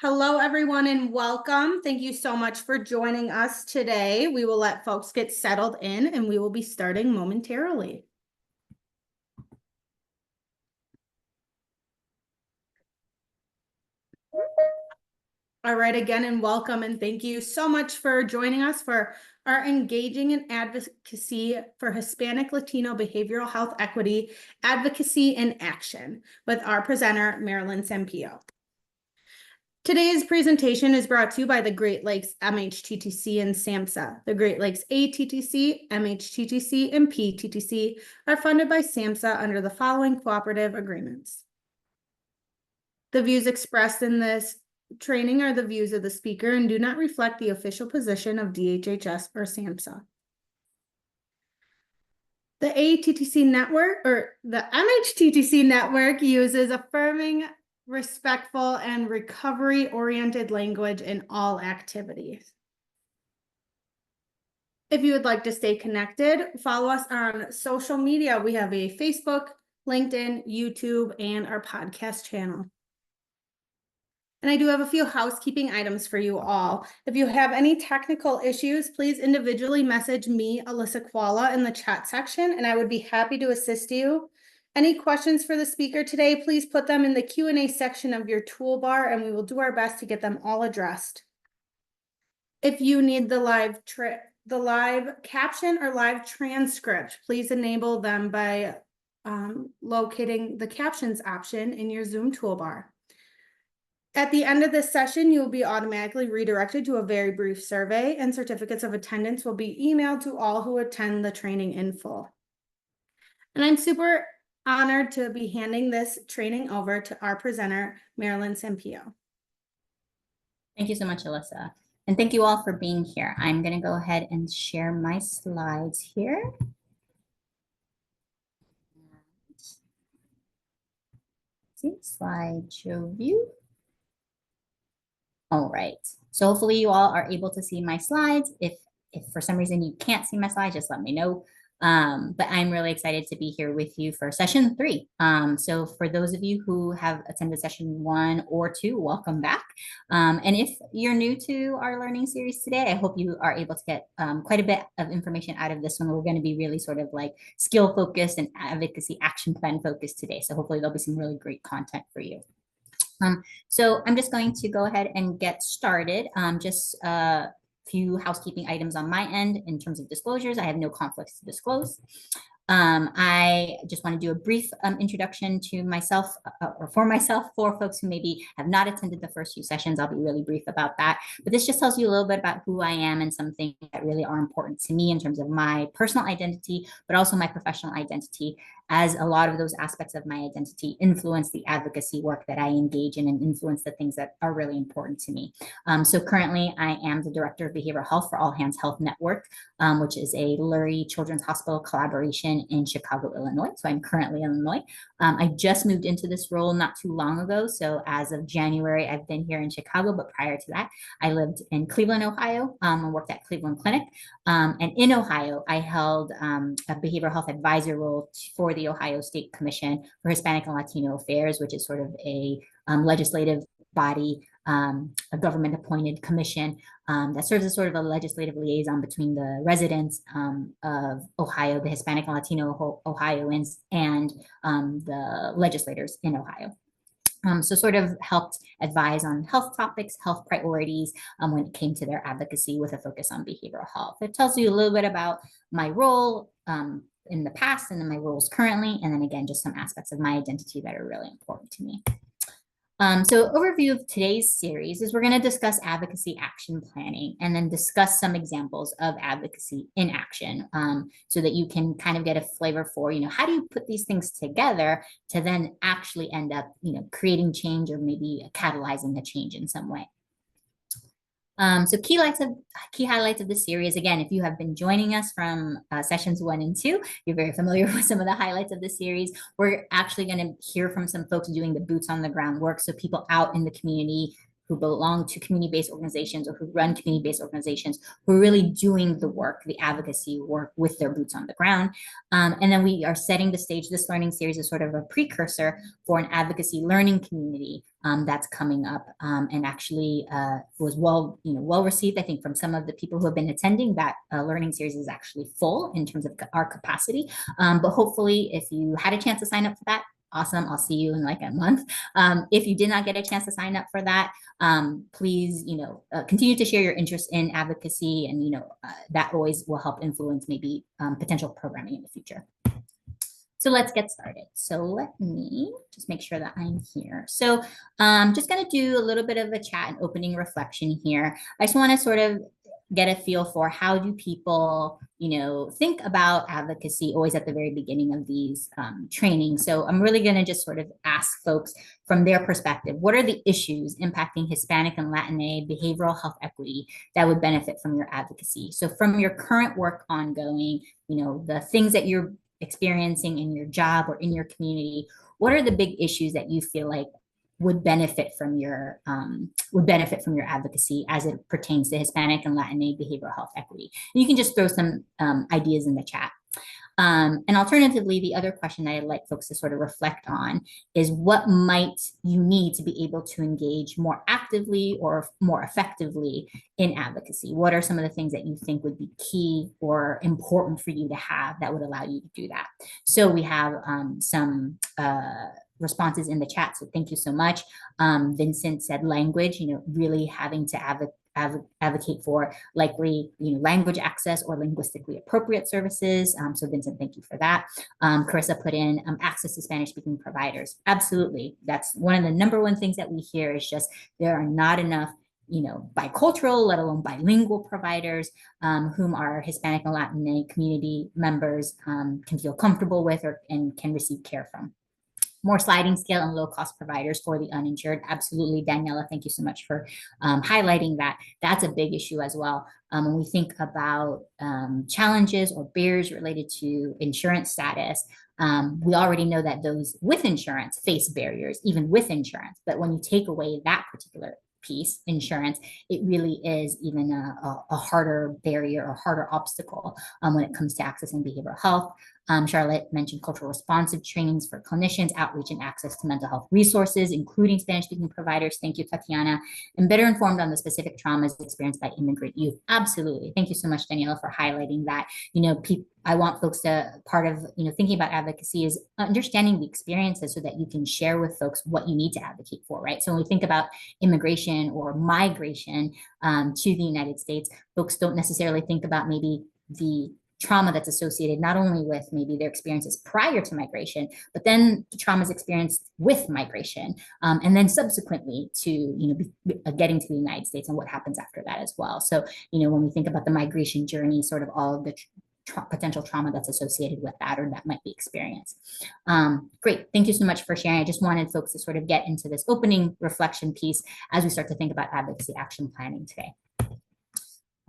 Hello, everyone, and welcome. Thank you so much for joining us today. We will let folks get settled in, and we will be starting momentarily. All right, again, and welcome, and thank you so much for joining us for our Engaging in Advocacy for Hispanic Latino Behavioral Health Equity, Advocacy in Action with our presenter, Marilyn Sampilo. Today's presentation is brought to you by the Great Lakes MHTTC and SAMHSA. The Great Lakes ATTC, MHTTC, and PTTC are funded by SAMHSA under the following cooperative agreements. The views expressed in this training are the views of the speaker and do not reflect the official position of DHHS or SAMHSA. The ATTC network, or the MHTTC network, uses affirming, respectful, and recovery-oriented language in all activities. If you would like to stay connected, follow us on social media. We have a Facebook, LinkedIn, YouTube, and our podcast channel. And I do have a few housekeeping items for you all. If you have any technical issues, please individually message me, Alyssa Kuala, in the chat section, and I would be happy to assist you. Any questions for the speaker today, please put them in the Q&A section of your toolbar, and we will do our best to get them all addressed. If you need the live caption or live transcript, please enable them by locating the captions option in your Zoom toolbar. At the end of this session, you will be automatically redirected to a very brief survey, and certificates of attendance will be emailed to all who attend the training in full. And I'm super honored to be handing this training over to our presenter, Marilyn Sampilo. Thank you so much, Alyssa. And thank you all for being here. I'm going to go ahead and share my slides here. See, slideshow view. All right, so hopefully you all are able to see my slides. If for some reason you can't see my slides, just let me know. But I'm really excited to be here with you for session 3. So for those of you who have attended session 1 or 2, welcome back. And if you're new to our learning series today, I hope you are able to get quite a bit of information out of this one. We're going to be really sort of like skill focused and advocacy action plan focused today. So hopefully there'll be some really great content for you. So I'm just going to go ahead and get started. Just a few housekeeping items on my end in terms of disclosures. I have no conflicts to disclose. I just want to do a brief introduction to myself or for myself for folks who maybe have not attended the first few sessions. I'll be really brief about that. But this just tells you a little bit about who I am and some things that really are important to me in terms of my personal identity, but also my professional identity, as a lot of those aspects of my identity influence the advocacy work that I engage in and influence the things that are really important to me. So currently I am the Director of Behavioral Health for All Hands Health Network, which is a Lurie Children's Hospital collaboration in Chicago, Illinois. So I'm currently in Illinois. I just moved into this role not too long ago. So as of January, I've been here in Chicago, but prior to that, I lived in Cleveland, Ohio, and worked at Cleveland Clinic. And in Ohio, I held a behavioral health advisor role for the Ohio State Commission for Hispanic and Latino Affairs, which is sort of a legislative body, a government-appointed commission that serves as sort of a legislative liaison between the residents of Ohio, the Hispanic and Latino Ohioans, and the legislators in Ohio. So sort of helped advise on health topics, health priorities when it came to their advocacy with a focus on behavioral health. It tells you a little bit about my role in the past and then my roles currently, and then again, just some aspects of my identity that are really important to me. So overview of today's series is we're going to discuss advocacy action planning and then discuss some examples of advocacy in action so that you can kind of get a flavor for, how do you put these things together to then actually end up, creating change or maybe catalyzing a change in some way. So key highlights of the series. Again, if you have been joining us from sessions 1 and 2, you're very familiar with some of the highlights of the series. We're actually going to hear from some folks doing the boots on the ground work. So people out in the community who belong to community-based organizations or who run community-based organizations who are really doing the work, the advocacy work with their boots on the ground. And then we are setting the stage. This learning series is sort of a precursor for an advocacy learning community that's coming up, and actually was well received. I think from some of the people who have been attending, that learning series is actually full in terms of our capacity. But hopefully, if you had a chance to sign up for that, awesome. I'll see you in like a month. If you did not get a chance to sign up for that, please, continue to share your interest in advocacy, and that always will help influence maybe potential programming in the future. So let's get started. So let me just make sure that I'm here. So just going to do a little bit of a chat and opening reflection here. I just want to sort of get a feel for how do people, think about advocacy always at the very beginning of these trainings. So I'm really going to just sort of ask folks from their perspective, what are the issues impacting Hispanic and Latino behavioral health equity that would benefit from your advocacy? So from your current work ongoing, the things that you're experiencing in your job or in your community, what are the big issues that you feel like would benefit from your advocacy as it pertains to Hispanic and Latino behavioral health equity? And you can just throw some ideas in the chat. And alternatively, the other question that I'd like folks to sort of reflect on is what might you need to be able to engage more actively or more effectively in advocacy? What are some of the things that you think would be key or important for you to have that would allow you to do that? So we have some responses in the chat. So thank you so much. Vincent said language, really having to advocate for likely, language access or linguistically appropriate services. So Vincent, thank you for that. Carissa put in access to Spanish speaking providers. Absolutely. That's one of the number one things that we hear is just there are not enough bicultural, let alone bilingual providers whom our Hispanic and Latino community members can feel comfortable with and can receive care from. More sliding scale and low-cost providers for the uninsured. Absolutely, Daniela, thank you so much for highlighting that. That's a big issue as well. When we think about challenges or barriers related to insurance status, we already know that those with insurance face barriers, even with insurance. But when you take away that particular piece, insurance, it really is even a harder barrier or harder obstacle when it comes to accessing behavioral health. Charlotte mentioned cultural responsive trainings for clinicians, outreach and access to mental health resources, including Spanish-speaking providers. Thank you, Tatiana. And better informed on the specific traumas experienced by immigrant youth. Absolutely. Thank you so much, Daniela, for highlighting that. I want folks to, part of, thinking about advocacy is understanding the experiences so that you can share with folks what you need to advocate for, right? So when we think about immigration or migration to the United States, folks don't necessarily think about maybe the trauma that's associated not only with maybe their experiences prior to migration, but then the traumas experienced with migration, and then subsequently to getting to the United States and what happens after that as well. So when we think about the migration journey, sort of all of the potential trauma that's associated with that or that might be experienced. Great, thank you so much for sharing. I just wanted folks to sort of get into this opening reflection piece as we start to think about advocacy action planning today.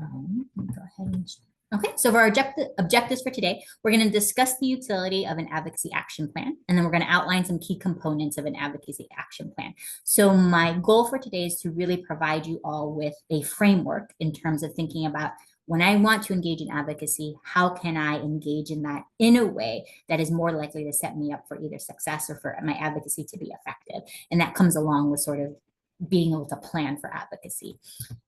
Go ahead and okay, so for our objectives for today, we're going to discuss the utility of an advocacy action plan, and then we're going to outline some key components of an advocacy action plan. So my goal for today is to really provide you all with a framework in terms of thinking about when I want to engage in advocacy, how can I engage in that in a way that is more likely to set me up for either success or for my advocacy to be effective? And that comes along with sort of being able to plan for advocacy.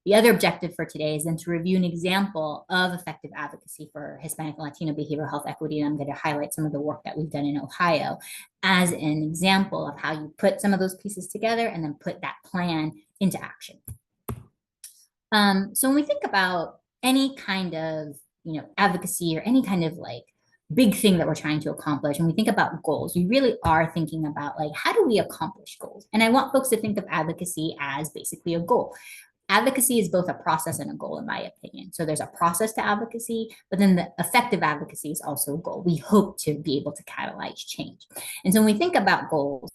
The other objective for today is then to review an example of effective advocacy for Hispanic and Latino behavioral health equity. And I'm going to highlight some of the work that we've done in Ohio as an example of how you put some of those pieces together and then put that plan into action. So when we think about any kind of, advocacy or any kind of big thing that we're trying to accomplish, when we think about goals, we really are thinking about how do we accomplish goals? And I want folks to think of advocacy as basically a goal. Advocacy is both a process and a goal, in my opinion. So there's a process to advocacy, but then the effective advocacy is also a goal. We hope to be able to catalyze change. And so when we think about goals,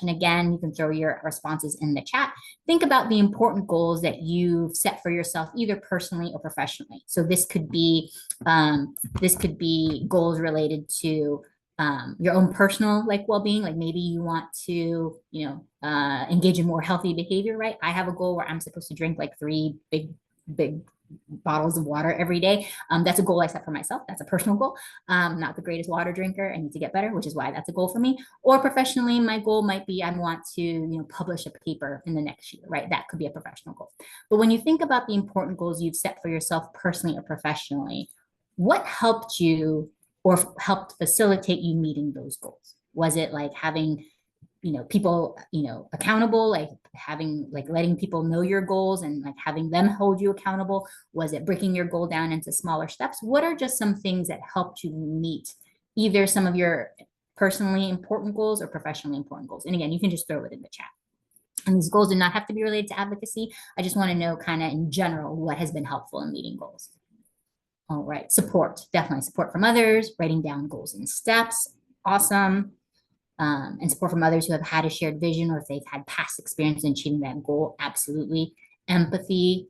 and again, you can throw your responses in the chat. Think about the important goals that you've set for yourself, either personally or professionally. So this could be goals related to your own personal like well-being, like maybe you want to, engage in more healthy behavior, right? I have a goal where I'm supposed to drink like 3 big bottles of water every day. That's a goal I set for myself. That's a personal goal. Not the greatest water drinker. I need to get better, which is why that's a goal for me. Or professionally, my goal might be I want to, publish a paper in the next year, right? That could be a professional goal. But when you think about the important goals you've set for yourself personally or professionally, what helped you or helped facilitate you meeting those goals? Was it like having people accountable, like having like letting people know your goals and like having them hold you accountable? Was it breaking your goal down into smaller steps? What are just some things that helped you meet either some of your personally important goals or professionally important goals? And again, you can just throw it in the chat. And these goals do not have to be related to advocacy. I just want to know kind of in general what has been helpful in meeting goals. All right, support, definitely support from others, writing down goals and steps, awesome. And support from others who have had a shared vision or if they've had past experience in achieving that goal, absolutely. Empathy,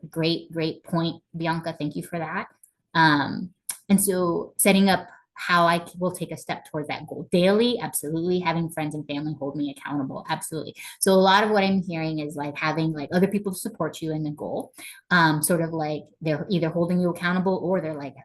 great point, Bianca, thank you for that. And so setting up how I will take a step towards that goal daily, absolutely. Having friends and family hold me accountable, absolutely. So a lot of what I'm hearing is like having like other people support you in the goal, sort of like they're either holding you accountable or they're like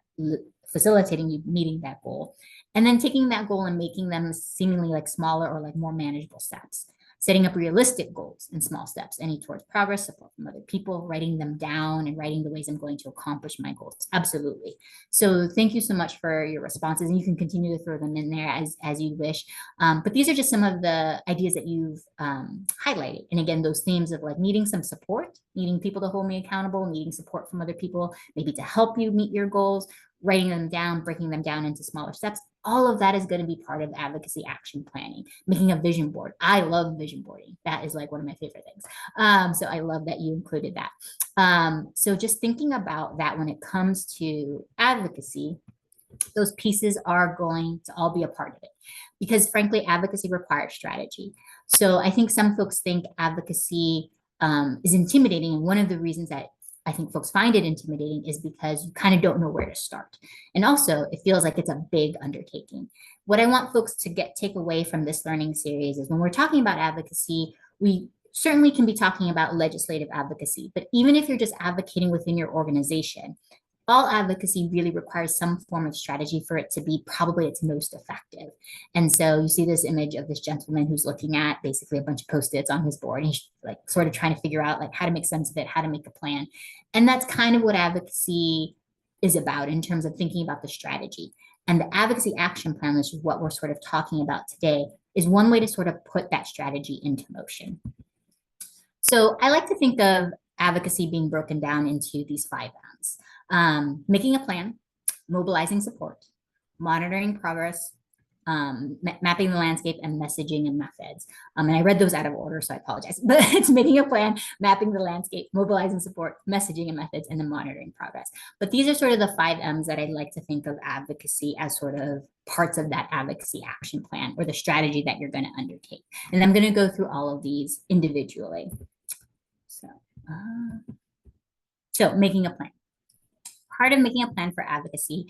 facilitating you meeting that goal. And then taking that goal and making them seemingly like smaller or like more manageable steps. Setting up realistic goals in small steps, any towards progress, support from other people, writing them down and writing the ways I'm going to accomplish my goals. Absolutely. So thank you so much for your responses. And you can continue to throw them in there as you wish. But these are just some of the ideas that you've highlighted. And again, those themes of like needing some support, needing people to hold me accountable, needing support from other people, maybe to help you meet your goals, writing them down, breaking them down into smaller steps. All of that is going to be part of advocacy action planning, making a vision board. I love vision boarding. That is like one of my favorite things. So I love that you included that. So just thinking about that when it comes to advocacy, those pieces are going to all be a part of it because frankly, advocacy requires strategy. So I think some folks think advocacy is intimidating. And one of the reasons that I think folks find it intimidating is because you kind of don't know where to start. And also it feels like it's a big undertaking. What I want folks to take away from this learning series is when we're talking about advocacy, we certainly can be talking about legislative advocacy, but even if you're just advocating within your organization, all advocacy really requires some form of strategy for it to be probably its most effective. And so you see this image of this gentleman who's looking at basically a bunch of Post-its on his board. He's like sort of trying to figure out like how to make sense of it, how to make a plan. And that's kind of what advocacy is about in terms of thinking about the strategy. And the advocacy action plan, which is what we're sort of talking about today, is one way to sort of put that strategy into motion. So I like to think of advocacy being broken down into these 5 M's. Making a plan, mobilizing support, monitoring progress, mapping the landscape, and messaging and methods. And I read those out of order, so I apologize. But it's making a plan, mapping the landscape, mobilizing support, messaging and methods, and then monitoring progress. But these are sort of the 5 M's that I'd like to think of advocacy as sort of parts of that advocacy action plan or the strategy that you're going to undertake. And I'm going to go through all of these individually. So making a plan. Part of making a plan for advocacy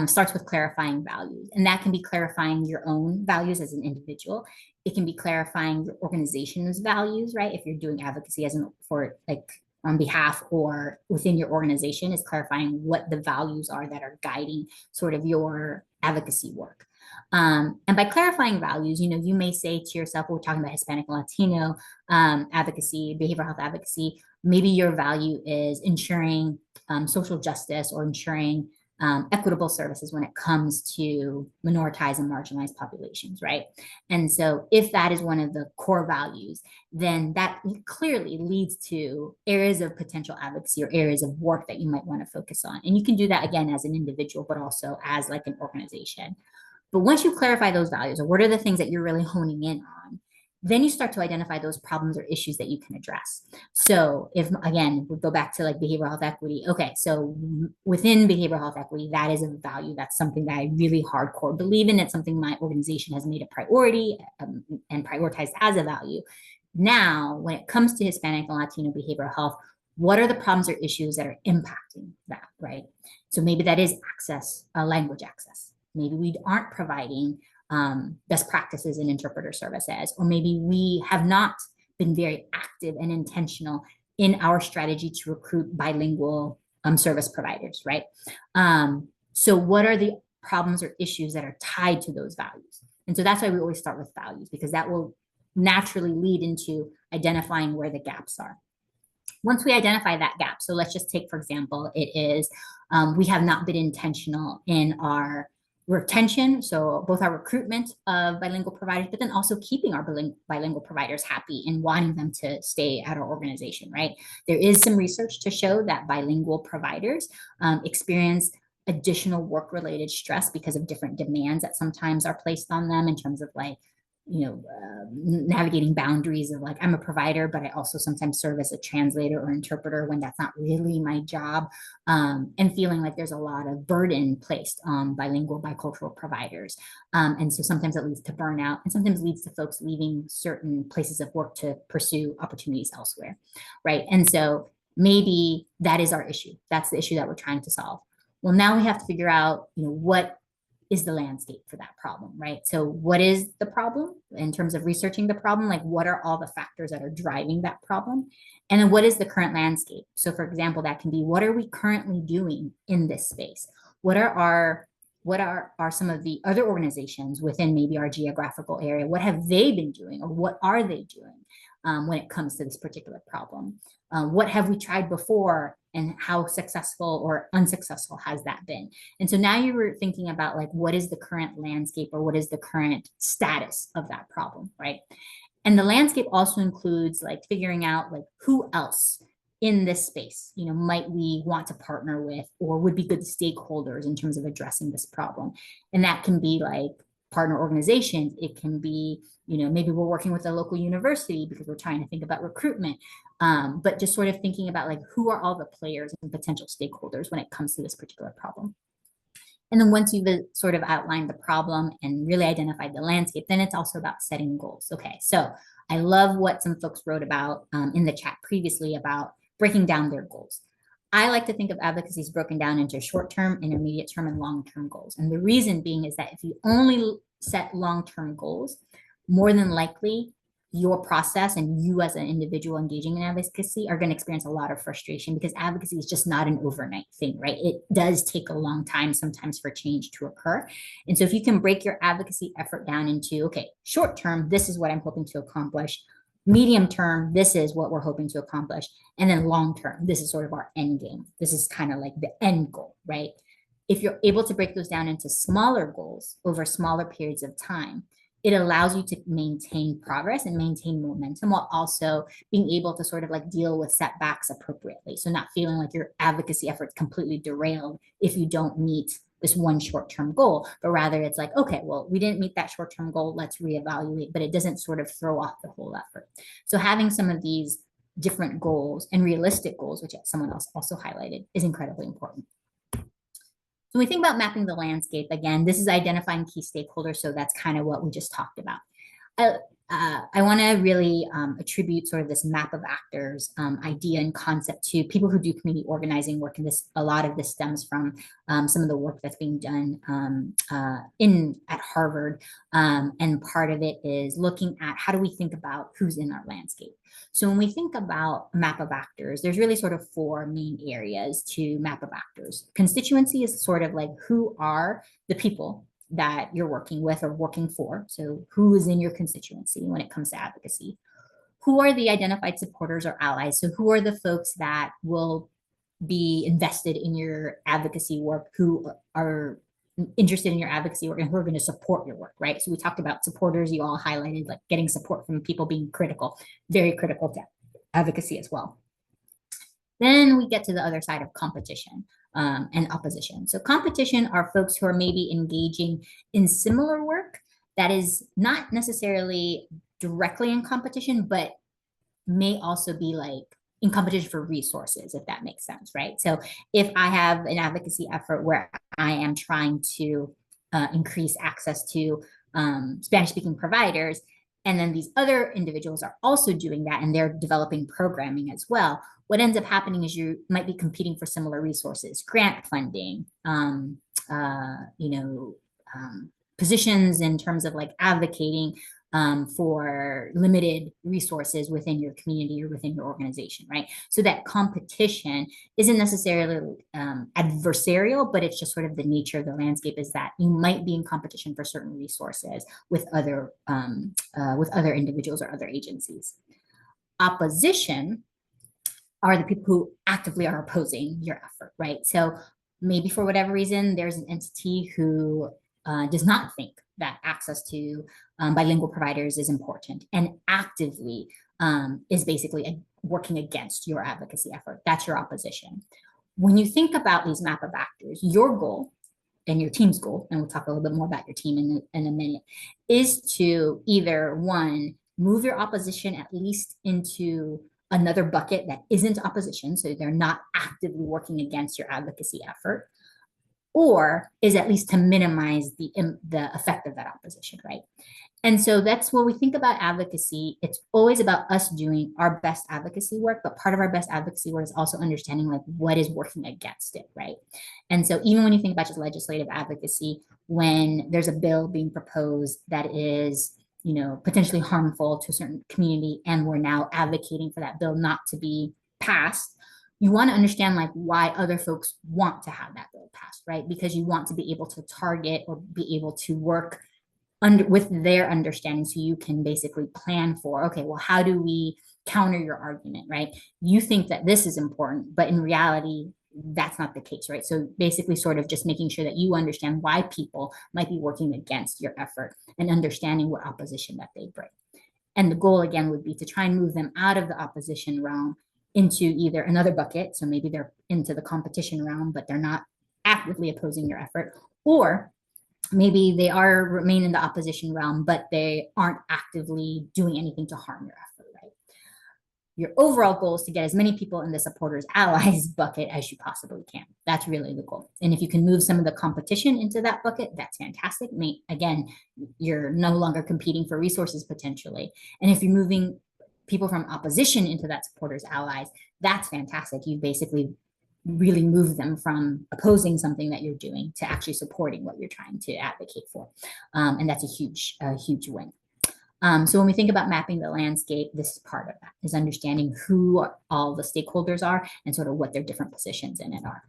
starts with clarifying values. And that can be clarifying your own values as an individual. It can be clarifying your organization's values, right? If you're doing advocacy for like on behalf or within your organization, is clarifying what the values are that are guiding sort of your advocacy work. And by clarifying values, you may say to yourself, we're talking about Hispanic and Latino advocacy, behavioral health advocacy. Maybe your value is ensuring social justice or ensuring equitable services when it comes to minoritized and marginalized populations, right? And so if that is one of the core values, then that clearly leads to areas of potential advocacy or areas of work that you might want to focus on. And you can do that again as an individual, but also as like an organization. But once you clarify those values, or what are the things that you're really honing in on, then you start to identify those problems or issues that you can address. So if, again, we'll go back to like behavioral health equity. Okay, so within behavioral health equity, that is a value. That's something that I really hardcore believe in. It's something my organization has made a priority and prioritized as a value. Now, when it comes to Hispanic and Latino behavioral health, what are the problems or issues that are impacting that, right? So maybe that is access, language access. maybe we aren't providing best practices in interpreter services, or maybe we have not been very active and intentional in our strategy to recruit bilingual service providers, right? So what are the problems or issues that are tied to those values? And so that's why we always start with values, because that will naturally lead into identifying where the gaps are. Once we identify that gap, so let's just take, for example, it is we have not been intentional in our retention, so both our recruitment of bilingual providers, but then also keeping our bilingual providers happy and wanting them to stay at our organization, right? There is some research to show that bilingual providers experience additional work-related stress because of different demands that sometimes are placed on them in terms of like, navigating boundaries of like, I'm a provider, but I also sometimes serve as a translator or interpreter when that's not really my job, and feeling like there's a lot of burden placed on bilingual, bicultural providers. And so sometimes it leads to burnout, and sometimes leads to folks leaving certain places of work to pursue opportunities elsewhere, right? And so maybe that is our issue. That's the issue that we're trying to solve. Well, now we have to figure out, what is the landscape for that problem, right? So what is the problem in terms of researching the problem? Like, what are all the factors that are driving that problem? And then what is the current landscape? So for example, that can be, what are we currently doing in this space? What are some of the other organizations within maybe our geographical area? What have they been doing, or what are they doing when it comes to this particular problem? What have we tried before, and how successful or unsuccessful has that been? And so now you were thinking about like, what is the current landscape, or what is the current status of that problem, right? And the landscape also includes like figuring out like who else in this space, might we want to partner with, or would be good stakeholders in terms of addressing this problem. And that can be like partner organizations. It can be, maybe we're working with a local university because we're trying to think about recruitment. But just sort of thinking about like, who are all the players and potential stakeholders when it comes to this particular problem. And then once you've sort of outlined the problem and really identified the landscape, then it's also about setting goals. Okay, so I love what some folks wrote about in the chat previously about breaking down their goals. I like to think of advocacy as broken down into short-term, intermediate term, and long-term goals. And the reason being is that if you only set long-term goals, more than likely your process and you as an individual engaging in advocacy are going to experience a lot of frustration, because advocacy is just not an overnight thing, right? It does take a long time sometimes for change to occur. And so if you can break your advocacy effort down into, okay, short term, this is what I'm hoping to accomplish. Medium term, this is what we're hoping to accomplish. And then long term, this is sort of our end game. This is kind of like the end goal, right? If you're able to break those down into smaller goals over smaller periods of time, it allows you to maintain progress and maintain momentum while also being able to sort of like deal with setbacks appropriately. So not feeling like your advocacy efforts completely derailed if you don't meet this one short-term goal, but rather it's like, okay, well, we didn't meet that short-term goal, let's reevaluate, but it doesn't sort of throw off the whole effort. So having some of these different goals and realistic goals, which someone else also highlighted, is incredibly important. So when we think about mapping the landscape, again, this is identifying key stakeholders. So that's kind of what we just talked about. I want to really attribute sort of this map of actors idea and concept to people who do community organizing work. And a lot of this stems from some of the work that's being done at Harvard. And part of it is looking at how do we think about who's in our landscape. So when we think about a map of actors, there's really sort of four main areas to map of actors. Constituency is sort of like, who are the people that you're working with or working for? So who is in your constituency when it comes to advocacy? Who are the identified supporters or allies? So who are the folks that will be invested in your advocacy work, who are interested in your advocacy work, and who are going to support your work, right? So we talked about supporters. You all highlighted like getting support from people being critical, very critical to advocacy as well. Then we get to the other side of competition and opposition. So competition are folks who are maybe engaging in similar work that is not necessarily directly in competition, but may also be like in competition for resources, if that makes sense, right? So if I have an advocacy effort where I am trying to increase access to Spanish-speaking providers, and then these other individuals are also doing that and they're developing programming as well, what ends up happening is you might be competing for similar resources, grant funding, positions in terms of like advocating for limited resources within your community or within your organization, right? So that competition isn't necessarily adversarial, but it's just sort of the nature of the landscape is that you might be in competition for certain resources with other individuals or other agencies. Opposition are the people who actively are opposing your effort, right? So maybe for whatever reason, there's an entity who does not think that access to bilingual providers is important and actively is basically working against your advocacy effort. That's your opposition. When you think about these map of actors, your goal and your team's goal, and we'll talk a little bit more about your team in a minute, is to either one, move your opposition at least into another bucket that isn't opposition, so they're not actively working against your advocacy effort, or is at least to minimize the effect of that opposition, right? And so that's when we think about advocacy, it's always about us doing our best advocacy work, but part of our best advocacy work is also understanding like what is working against it, right? And so even when you think about just legislative advocacy, when there's a bill being proposed that is, you know, potentially harmful to a certain community, and we're now advocating for that bill not to be passed, you want to understand like why other folks want to have that bill passed, right? Because you want to be able to target or be able to work with their understanding, so you can basically plan for, okay, well, how do we counter your argument, right? You think that this is important, but in reality, that's not the case, right? So basically sort of just making sure that you understand why people might be working against your effort and understanding what opposition that they bring. And the goal again would be to try and move them out of the opposition realm into either another bucket, so maybe they're into the competition realm, but they're not actively opposing your effort, or maybe they remain in the opposition realm, but they aren't actively doing anything to harm your effort, right? Your overall goal is to get as many people in the supporters allies bucket as you possibly can. That's really the goal. And if you can move some of the competition into that bucket, that's fantastic. Again, you're no longer competing for resources potentially. And if you're moving people from opposition into that supporters allies, that's fantastic. You basically really move them from opposing something that you're doing to actually supporting what you're trying to advocate for. And that's a huge win. So when we think about mapping the landscape, this is part of that, is understanding who all the stakeholders are and sort of what their different positions in it are.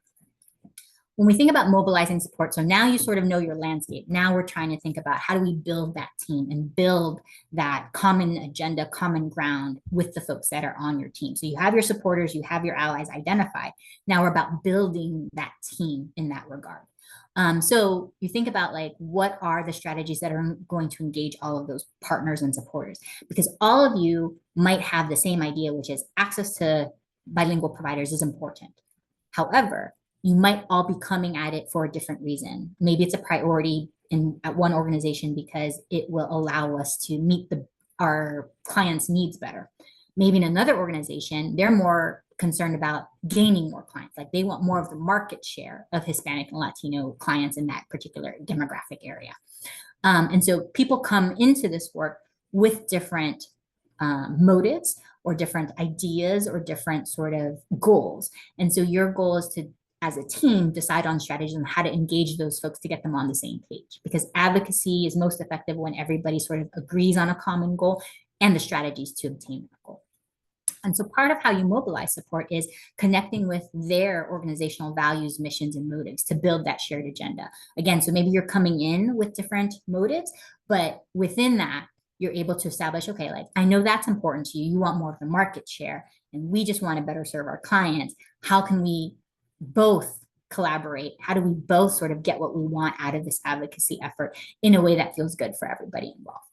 When we think about mobilizing support, so now you sort of know your landscape. Now we're trying to think about how do we build that team and build that common agenda, common ground with the folks that are on your team. So you have your supporters, you have your allies identified. Now we're about building that team in that regard. So you think about like, what are the strategies that are going to engage all of those partners and supporters? Because all of you might have the same idea, which is access to bilingual providers is important. However, you might all be coming at it for a different reason. Maybe it's a priority at one organization because it will allow us to meet our clients' needs better. Maybe in another organization, they're more concerned about gaining more clients. Like they want more of the market share of Hispanic and Latino clients in that particular demographic area. And so people come into this work with different motives or different ideas or different sort of goals. And so your goal is to, as a team, decide on strategies on how to engage those folks to get them on the same page, because advocacy is most effective when everybody sort of agrees on a common goal and the strategies to obtain that goal. And so part of how you mobilize support is connecting with their organizational values, missions, and motives to build that shared agenda. Again, so maybe you're coming in with different motives, but within that, you're able to establish, okay, like, I know that's important to you. You want more of the market share, and we just want to better serve our clients. How can we both collaborate? How do we both sort of get what we want out of this advocacy effort in a way that feels good for everybody involved?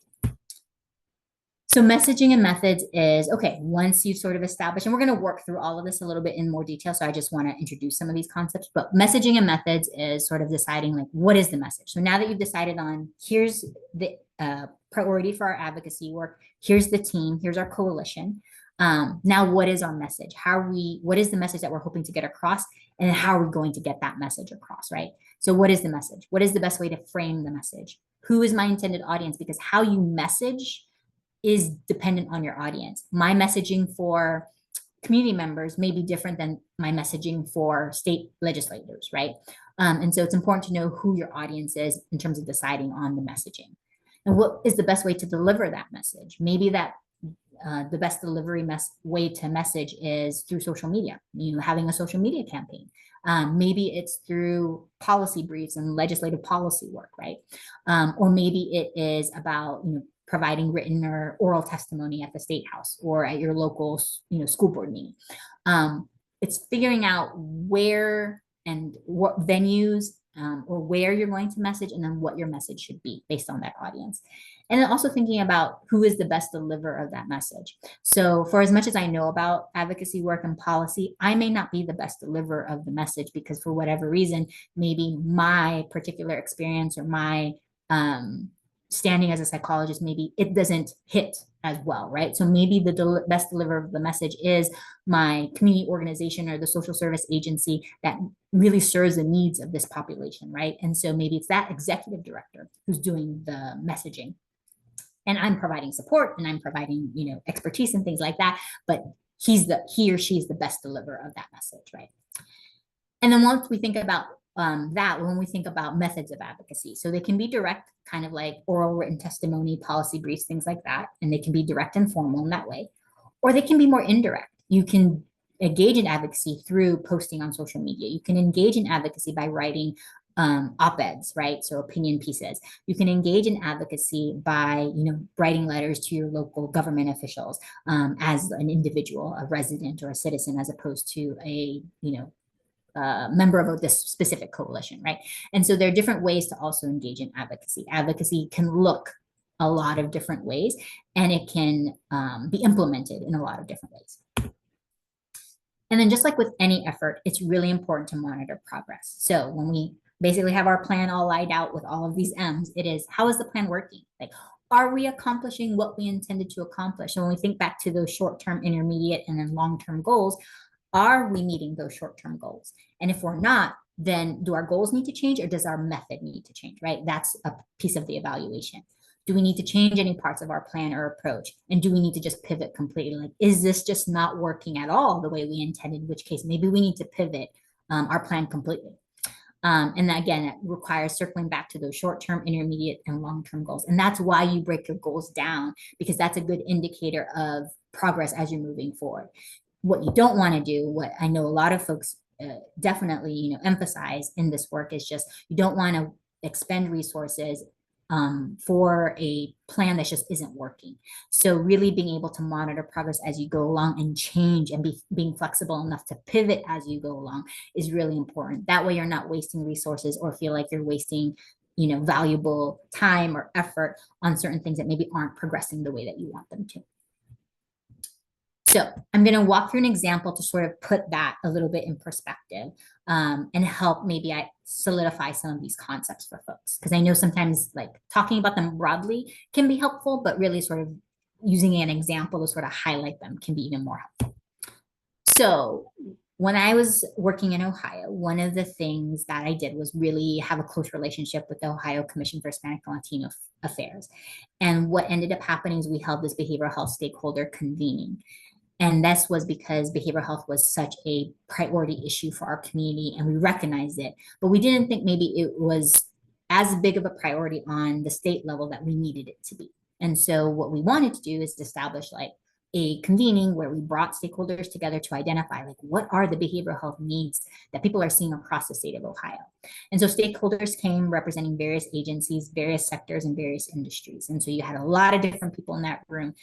So messaging and methods is, okay, once you've sort of established, and we're going to work through all of this a little bit in more detail, so I just want to introduce some of these concepts, but messaging and methods is sort of deciding like, what is the message? So now that you've decided on, here's the priority for our advocacy work, here's the team, here's our coalition. Now, what is our message? What is the message that we're hoping to get across? And how are we going to get that message across, right? So what is the message? What is the best way to frame the message? Who is my intended audience? Because how you message is dependent on your audience. My messaging for community members may be different than my messaging for state legislators, right? And so it's important to know who your audience is in terms of deciding on the messaging. And what is the best way to deliver that message? Maybe that the best delivery way to message is through social media, having a social media campaign. Maybe it's through policy briefs and legislative policy work, right? Or maybe it is about, providing written or oral testimony at the state house or at your local, school board meeting. It's figuring out where and what venues or where you're going to message, and then what your message should be based on that audience. And then also thinking about who is the best deliverer of that message. So for as much as I know about advocacy work and policy, I may not be the best deliverer of the message because for whatever reason, maybe my particular experience or my standing as a psychologist, maybe it doesn't hit as well, right? So maybe the best deliverer of the message is my community organization or the social service agency that really serves the needs of this population, right? And so maybe it's that executive director who's doing the messaging. And I'm providing support and I'm providing, expertise and things like that, but he or she is the best deliverer of that message, right? And then once we think about when we think about methods of advocacy, so they can be direct, kind of like oral written testimony, policy briefs, things like that, and they can be direct and formal in that way, or they can be more indirect. You can engage in advocacy through posting on social media. You can engage in advocacy by writing op-eds, right? So opinion pieces. You can engage in advocacy by, writing letters to your local government officials as an individual, a resident or a citizen, as opposed to a, member of this specific coalition, right? And so there are different ways to also engage in advocacy. Advocacy can look a lot of different ways, and it can be implemented in a lot of different ways. And then just like with any effort, it's really important to monitor progress. So when we basically have our plan all laid out with all of these M's, it is, how is the plan working? Like, are we accomplishing what we intended to accomplish? And when we think back to those short-term, intermediate, and then long-term goals, are we meeting those short-term goals? And if we're not, then do our goals need to change, or does our method need to change, right? That's a piece of the evaluation. Do we need to change any parts of our plan or approach? And do we need to just pivot completely? Like, is this just not working at all the way we intended? In which case, maybe we need to pivot our plan completely. And again, it requires circling back to those short-term, intermediate, and long-term goals. And that's why you break your goals down, because that's a good indicator of progress as you're moving forward. What you don't want to do, what I know a lot of folks definitely, emphasize in this work, is just you don't want to expend resources for a plan that just isn't working. So really being able to monitor progress as you go along and change and being flexible enough to pivot as you go along is really important. That way you're not wasting resources or feel like you're wasting, valuable time or effort on certain things that maybe aren't progressing the way that you want them to. So I'm going to walk through an example to sort of put that a little bit in perspective and help maybe I solidify some of these concepts for folks. Because I know sometimes like talking about them broadly can be helpful, but really sort of using an example to sort of highlight them can be even more helpful. So when I was working in Ohio, one of the things that I did was really have a close relationship with the Ohio Commission for Hispanic and Latino Affairs. And what ended up happening is we held this behavioral health stakeholder convening. And this was because behavioral health was such a priority issue for our community, and we recognized it, but we didn't think maybe it was as big of a priority on the state level that we needed it to be. And so what we wanted to do is to establish like a convening where we brought stakeholders together to identify like what are the behavioral health needs that people are seeing across the state of Ohio. And so stakeholders came representing various agencies, various sectors, and various industries. And so you had a lot of different people in that room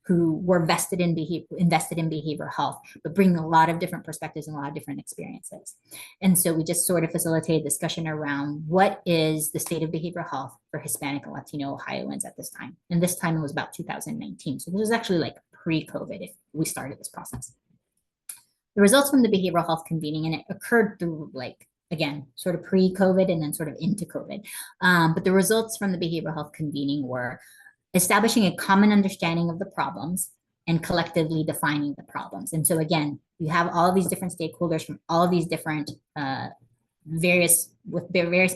who were invested in behavioral health, but bringing a lot of different perspectives and a lot of different experiences. And so we just sort of facilitated discussion around what is the state of behavioral health for Hispanic and Latino Ohioans at this time. And this time it was about 2019. So this was actually like pre-COVID if we started this process. The results from the behavioral health convening, and it occurred through like, again, sort of pre-COVID and then sort of into COVID. But the results from the behavioral health convening were establishing a common understanding of the problems and collectively defining the problems. And so again, you have all these different stakeholders from all of these different various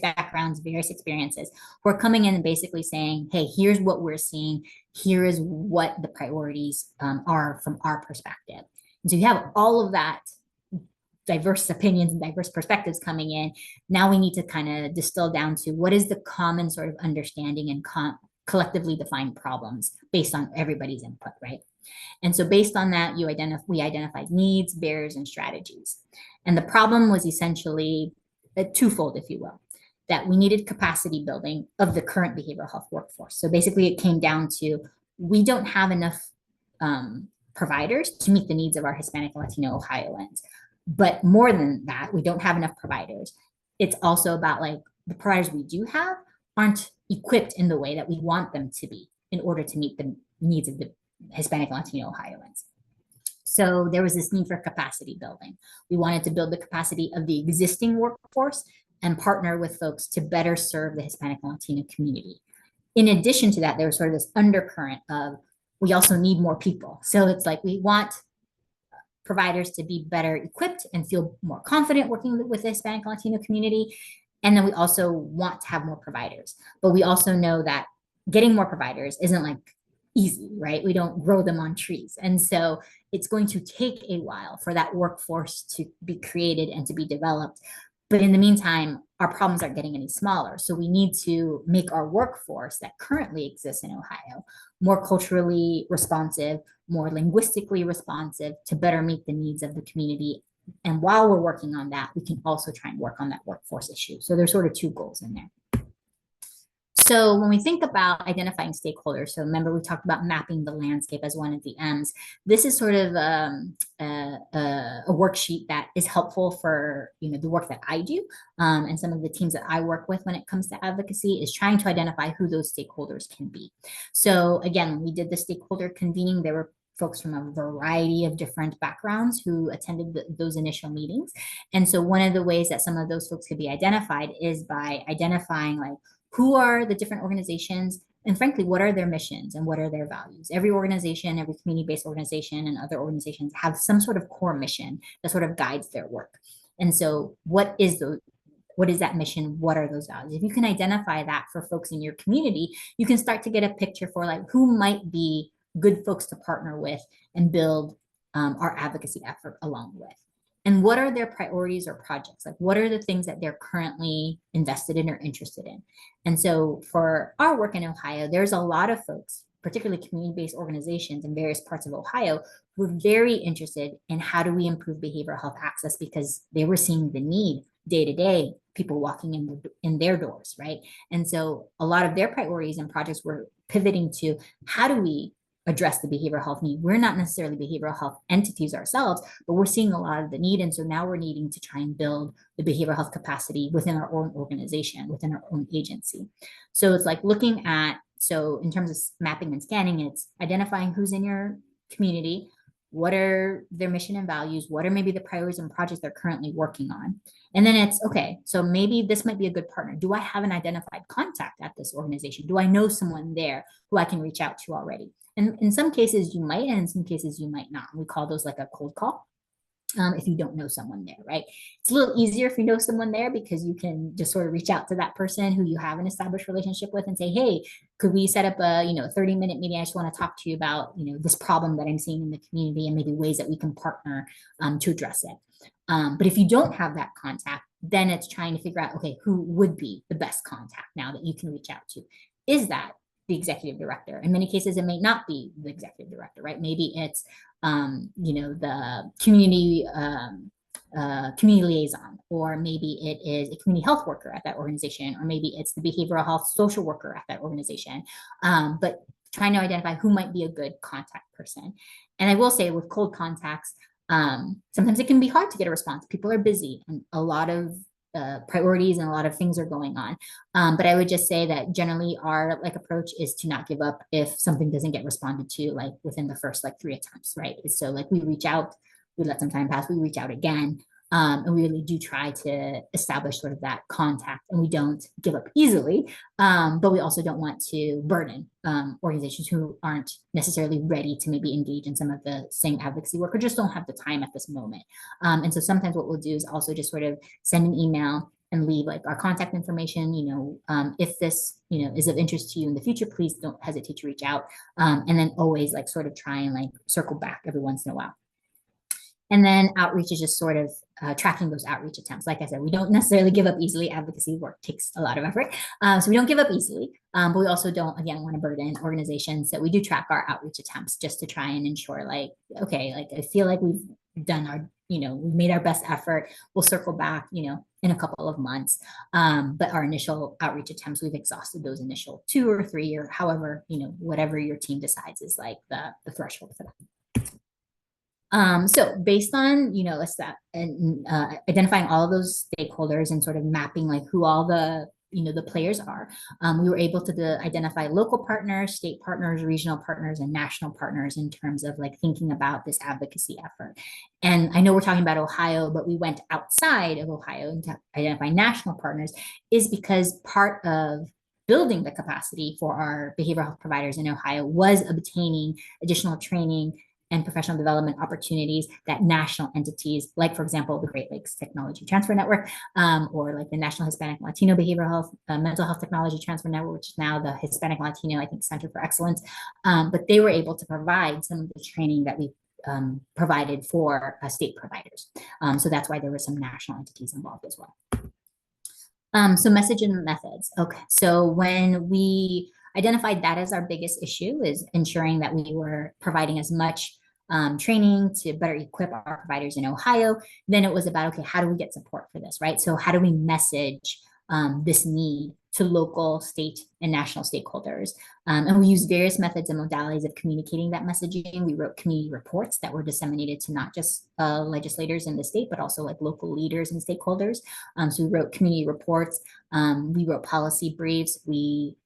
backgrounds, various experiences, who are coming in and basically saying, hey, here's what we're seeing. Here is what the priorities are from our perspective. And so you have all of that diverse opinions and diverse perspectives coming in. Now we need to kind of distill down to what is the common sort of understanding and collectively defined problems based on everybody's input, right? And so based on that, we identified needs, barriers, and strategies. And the problem was essentially twofold, if you will, that we needed capacity building of the current behavioral health workforce. So basically it came down to, we don't have enough providers to meet the needs of our Hispanic and Latino Ohioans. But more than that, we don't have enough providers. It's also about like the providers we do have aren't equipped in the way that we want them to be in order to meet the needs of the Hispanic and Latino Ohioans. So there was this need for capacity building. We wanted to build the capacity of the existing workforce and partner with folks to better serve the Hispanic and Latino community. In addition to that, there was sort of this undercurrent of, we also need more people. So it's like, we want providers to be better equipped and feel more confident working with the Hispanic and Latino community. And then we also want to have more providers. But we also know that getting more providers isn't like easy, right? We don't grow them on trees. And so it's going to take a while for that workforce to be created and to be developed. But in the meantime, our problems aren't getting any smaller. So we need to make our workforce that currently exists in Ohio more culturally responsive, more linguistically responsive to better meet the needs of the community. And while we're working on that, we can also try and work on that workforce issue. So there's sort of two goals in there. So when we think about identifying stakeholders, so remember we talked about mapping the landscape as one of the M's. This is sort of a worksheet that is helpful for the work that I do and some of the teams that I work with when it comes to advocacy is trying to identify who those stakeholders can be. So again, when we did the stakeholder convening, there were folks from a variety of different backgrounds who attended those initial meetings. And so one of the ways that some of those folks could be identified is by identifying like, who are the different organizations, and frankly, what are their missions and what are their values? Every organization, every community-based organization and other organizations have some sort of core mission that sort of guides their work. And so what is that mission? What are those values? If you can identify that for folks in your community, you can start to get a picture for like who might be good folks to partner with and build our advocacy effort along with. And what are their priorities or projects? Like, what are the things that they're currently invested in or interested in? And so for our work in Ohio, there's a lot of folks, particularly community-based organizations in various parts of Ohio, who are very interested in how do we improve behavioral health access because they were seeing the need day to day, people walking in their doors, right? And so a lot of their priorities and projects were pivoting to how do we address the behavioral health need. We're not necessarily behavioral health entities ourselves, but we're seeing a lot of the need. And so now we're needing to try and build the behavioral health capacity within our own organization, within our own agency. So it's like looking at, so in terms of mapping and scanning, it's identifying who's in your community, what are their mission and values, what are maybe the priorities and projects they're currently working on. And then it's, okay, so maybe this might be a good partner. Do I have an identified contact at this organization? Do I know someone there who I can reach out to already? And in some cases you might, and in some cases you might not. We call those like a cold call. If you don't know someone there, right? It's a little easier if you know someone there because you can just sort of reach out to that person who you have an established relationship with and say, hey, could we set up a 30-minute meeting? I just want to talk to you about this problem that I'm seeing in the community and maybe ways that we can partner to address it. But if you don't have that contact, then it's trying to figure out, okay, who would be the best contact now that you can reach out to? Is that the executive director? In many cases, it may not be the executive director, right? Maybe it's, the community liaison, or maybe it is a community health worker at that organization, or maybe it's the behavioral health social worker at that organization. But trying to identify who might be a good contact person. And I will say with cold contacts, sometimes it can be hard to get a response. People are busy and a lot of priorities and a lot of things are going on. But I would just say that generally our approach is to not give up if something doesn't get responded to within the first 3 attempts, right? So we reach out, we let some time pass, we reach out again. And we really do try to establish sort of that contact, and we don't give up easily, but we also don't want to burden organizations who aren't necessarily ready to maybe engage in some of the same advocacy work or just don't have the time at this moment. And so sometimes what we'll do is also just sort of send an email and leave our contact information. If this is of interest to you in the future, please don't hesitate to reach out, and then always sort of try and circle back every once in a while. And then outreach is just sort of tracking those outreach attempts. Like I said, we don't necessarily give up easily. Advocacy work takes a lot of effort. So we don't give up easily, but we also don't, again, want to burden organizations. So we do track our outreach attempts just to try and ensure like, okay, like I feel like we've done our, we've made our best effort. We'll circle back, in a couple of months. But our initial outreach attempts, we've exhausted those initial 2 or 3 or however, whatever your team decides is like the threshold for that. So based on, identifying all of those stakeholders and sort of mapping like who all the players are, we were able to identify local partners, state partners, regional partners, and national partners in terms of like thinking about this advocacy effort. And I know we're talking about Ohio, but we went outside of Ohio and to identify national partners is because part of building the capacity for our behavioral health providers in Ohio was obtaining additional training and professional development opportunities that national entities, like for example, the Great Lakes Technology Transfer Network, or like the National Hispanic Latino Behavioral Health, Mental Health Technology Transfer Network, which is now the Hispanic Latino, I think, Center for Excellence. But they were able to provide some of the training that we provided for state providers. So that's why there were some national entities involved as well. So message and methods. Okay, so when we identified that as our biggest issue is ensuring that we were providing as much training to better equip our providers in Ohio, then it was about, okay, how do we get support for this, right? So how do we message this need to local, state, and national stakeholders? And we used various methods and modalities of communicating that messaging. We wrote community reports that were disseminated to not just legislators in the state, but also like local leaders and stakeholders. So we wrote community reports. We wrote policy briefs. We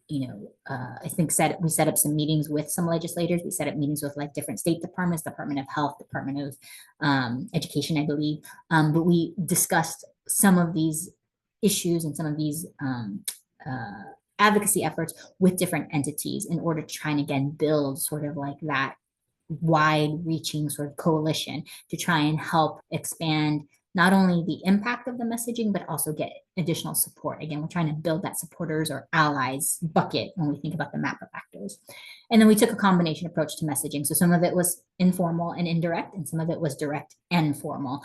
I think we set up some meetings with some legislators. We set up meetings with like different state departments, Department of Health, Department of Education, I believe. But we discussed some of these issues and some of these advocacy efforts with different entities in order to try and again build sort of like that wide reaching sort of coalition to try and help expand not only the impact of the messaging, but also get additional support. Again, we're trying to build that supporters or allies bucket when we think about the map of actors. And then we took a combination approach to messaging. So some of it was informal and indirect, and some of it was direct and formal.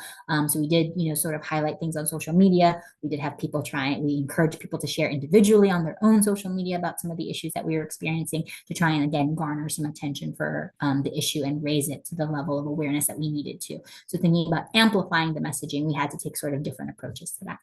So we did, sort of highlight things on social media. We did have people we encouraged people to share individually on their own social media about some of the issues that we were experiencing to try and again, garner some attention for the issue and raise it to the level of awareness that we needed to. So thinking about amplifying the messaging, we had to take sort of different approaches to that.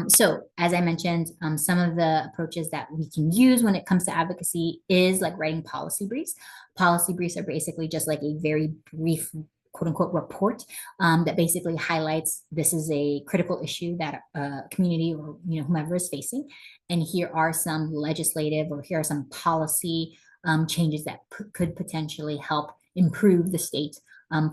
So as I mentioned, some of the approaches that we can use when it comes to advocacy is like writing policy briefs. Policy briefs are basically just like a very brief quote unquote report that basically highlights this is a critical issue that a community or whomever is facing. And here are some legislative or here are some policy changes that could potentially help improve the state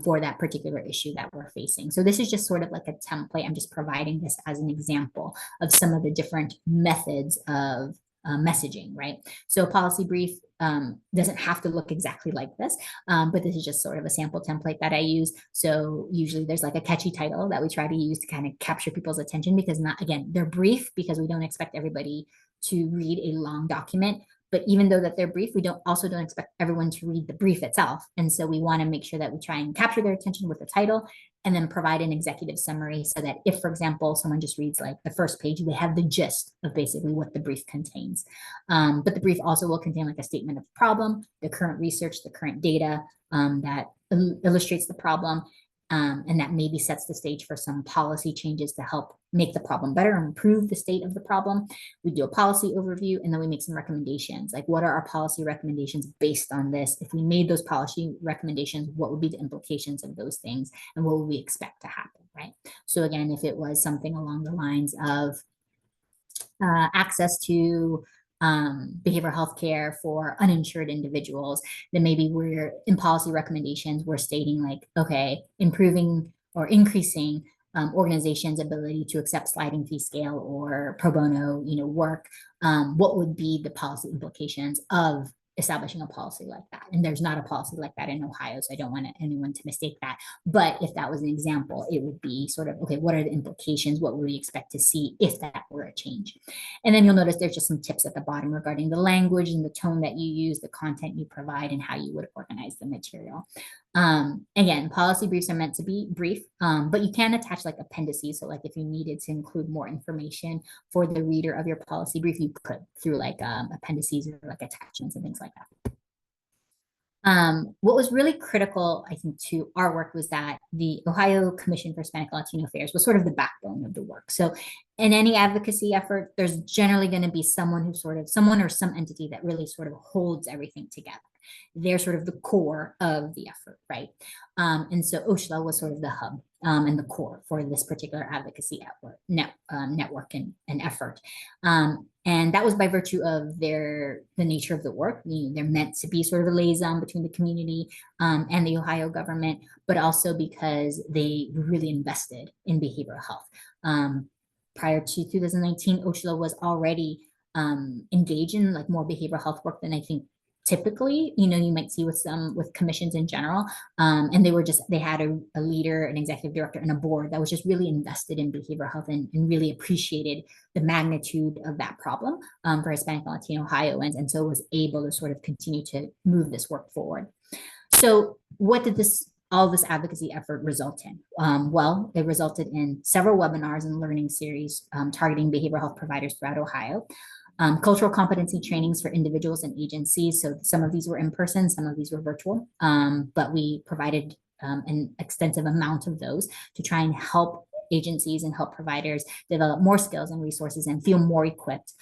for that particular issue that we're facing. So this is just sort of like a template. I'm just providing this as an example of some of the different methods of messaging, right? So a policy brief doesn't have to look exactly like this, but this is just sort of a sample template that I use. So usually there's like a catchy title that we try to use to kind of capture people's attention because they're brief because we don't expect everybody to read a long document. But even though that they're brief, we don't expect everyone to read the brief itself. And so we want to make sure that we try and capture their attention with the title and then provide an executive summary so that if, for example, someone just reads like the first page, they have the gist of basically what the brief contains. But the brief also will contain like a statement of problem, the current research, the current data that illustrates the problem. And that maybe sets the stage for some policy changes to help make the problem better and improve the state of the problem. We do a policy overview and then we make some recommendations. Like what are our policy recommendations based on this? If we made those policy recommendations, what would be the implications of those things and what would we expect to happen, right? So again, if it was something along the lines of access to behavioral health care for uninsured individuals, then maybe we're in policy recommendations, we're stating like, okay, improving or increasing organizations' ability to accept sliding fee scale or pro bono, work. What would be the policy implications of establishing a policy like that? And there's not a policy like that in Ohio, so I don't want anyone to mistake that. But if that was an example, it would be sort of, okay, what are the implications? What would we expect to see if that were a change? And then you'll notice there's just some tips at the bottom regarding the language and the tone that you use, the content you provide, and how you would organize the material. Again, policy briefs are meant to be brief, but you can attach like appendices. So like if you needed to include more information for the reader of your policy brief, you could through like appendices or like attachments and things like that. What was really critical, I think, to our work was that the Ohio Commission for Hispanic Latino Affairs was sort of the backbone of the work. So in any advocacy effort, there's generally going to be someone or some entity that really sort of holds everything together. They're sort of the core of the effort, right? And so OSHLA was sort of the hub and the core for this particular advocacy network and effort. And that was by virtue of the nature of the work. They're meant to be sort of a liaison between the community and the Ohio government, but also because they really invested in behavioral health. Prior to 2019, OSHLA was already engaged in like more behavioral health work than I think typically, you might see with commissions in general. And they had a leader, an executive director, and a board that was just really invested in behavioral health and really appreciated the magnitude of that problem for Hispanic and Latino Ohioans. And so was able to sort of continue to move this work forward. So what did all this advocacy effort result in? Well, it resulted in several webinars and learning series targeting behavioral health providers throughout Ohio. Cultural competency trainings for individuals and agencies. So some of these were in person, some of these were virtual, but we provided an extensive amount of those to try and help agencies and help providers develop more skills and resources and feel more equipped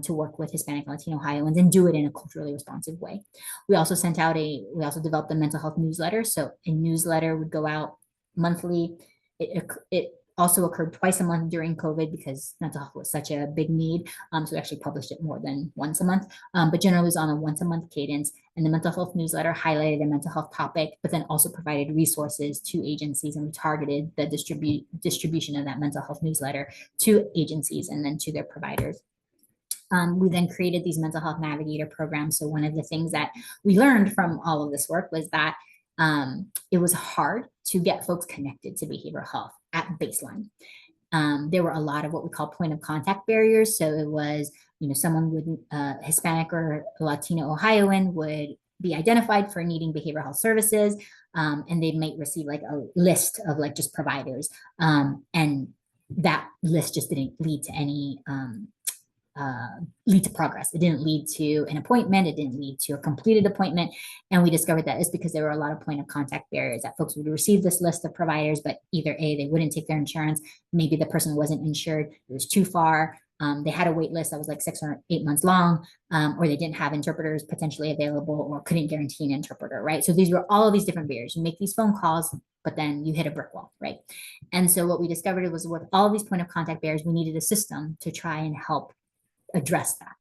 to work with Hispanic and Latino Ohioans and do it in a culturally responsive way. We also developed a mental health newsletter. So a newsletter would go out monthly. It also occurred twice a month during COVID because mental health was such a big need. So we actually published it more than once a month, but generally it was on a once a month cadence. And the mental health newsletter highlighted a mental health topic, but then also provided resources to agencies, and we targeted the distribution of that mental health newsletter to agencies and then to their providers. We then created these mental health navigator programs. So one of the things that we learned from all of this work was that it was hard to get folks connected to behavioral health at baseline. There were a lot of what we call point of contact barriers. So it was, someone would, Hispanic or Latino Ohioan would be identified for needing behavioral health services, and they might receive like a list of like just providers. And that list just didn't lead to any lead to progress. It didn't lead to an appointment. It didn't lead to a completed appointment. And we discovered that it's because there were a lot of point of contact barriers, that folks would receive this list of providers, but either A, they wouldn't take their insurance. Maybe the person wasn't insured. It was too far. They had a wait list that was like 6 or 8 months long, or they didn't have interpreters potentially available or couldn't guarantee an interpreter, right? So these were all of these different barriers. You make these phone calls, but then you hit a brick wall, right? And so what we discovered was with all of these point of contact barriers, we needed a system to try and help address that.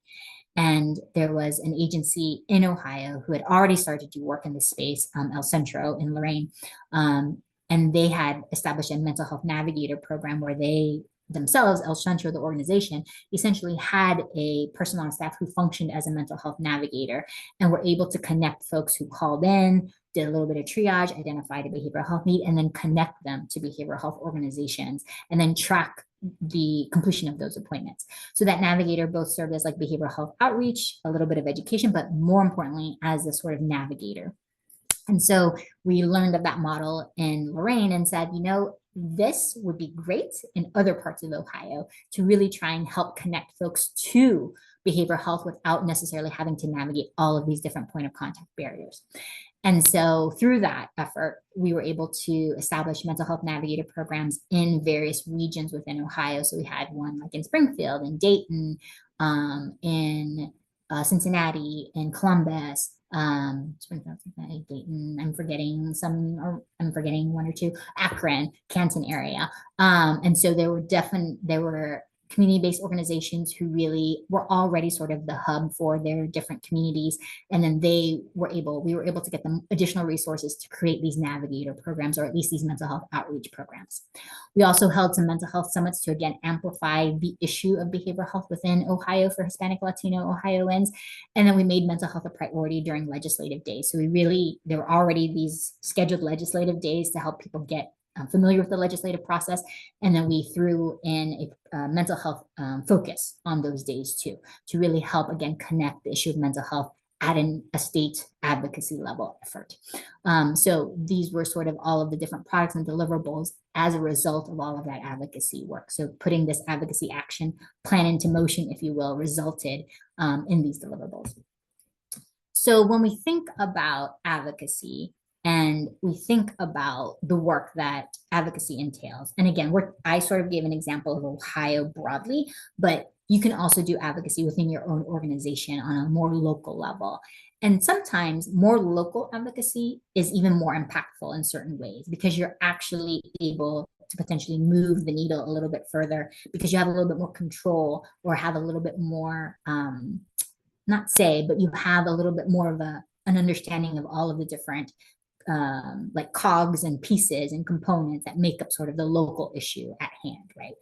And there was an agency in Ohio who had already started to do work in this space, El Centro in Lorraine. And they had established a mental health navigator program where they themselves, El Centro, the organization, essentially had a person on staff who functioned as a mental health navigator and were able to connect folks who called in, did a little bit of triage, identified a behavioral health need, and then connect them to behavioral health organizations and then track the completion of those appointments. So that navigator both served as like behavioral health outreach, a little bit of education, but more importantly, as a sort of navigator. And so we learned of that model in Lorraine and said, this would be great in other parts of Ohio to really try and help connect folks to behavioral health without necessarily having to navigate all of these different point of contact barriers. And so through that effort, we were able to establish mental health navigator programs in various regions within Ohio. So we had one like in Springfield, in Dayton, in Cincinnati, in Columbus, Springfield, Cincinnati, Dayton. I'm forgetting one or two, Akron, Canton area. And so there were community-based organizations who really were already sort of the hub for their different communities. And then we were able to get them additional resources to create these navigator programs, or at least these mental health outreach programs. We also held some mental health summits to, again, amplify the issue of behavioral health within Ohio for Hispanic Latino Ohioans. And then we made mental health a priority during legislative days. So there were already these scheduled legislative days to help people get familiar with the legislative process. And then we threw in a mental health focus on those days too, to really help, again, connect the issue of mental health at a state advocacy level effort. So these were sort of all of the different products and deliverables as a result of all of that advocacy work. So putting this advocacy action plan into motion, if you will, resulted in these deliverables. So when we think about advocacy and we think about the work that advocacy entails, and again, I sort of gave an example of Ohio broadly, but you can also do advocacy within your own organization on a more local level. And sometimes more local advocacy is even more impactful in certain ways because you're actually able to potentially move the needle a little bit further because you have a little bit more control or have a little bit more, not say, but you have a little bit more of an understanding of all of the different like cogs and pieces and components that make up sort of the local issue at hand, right?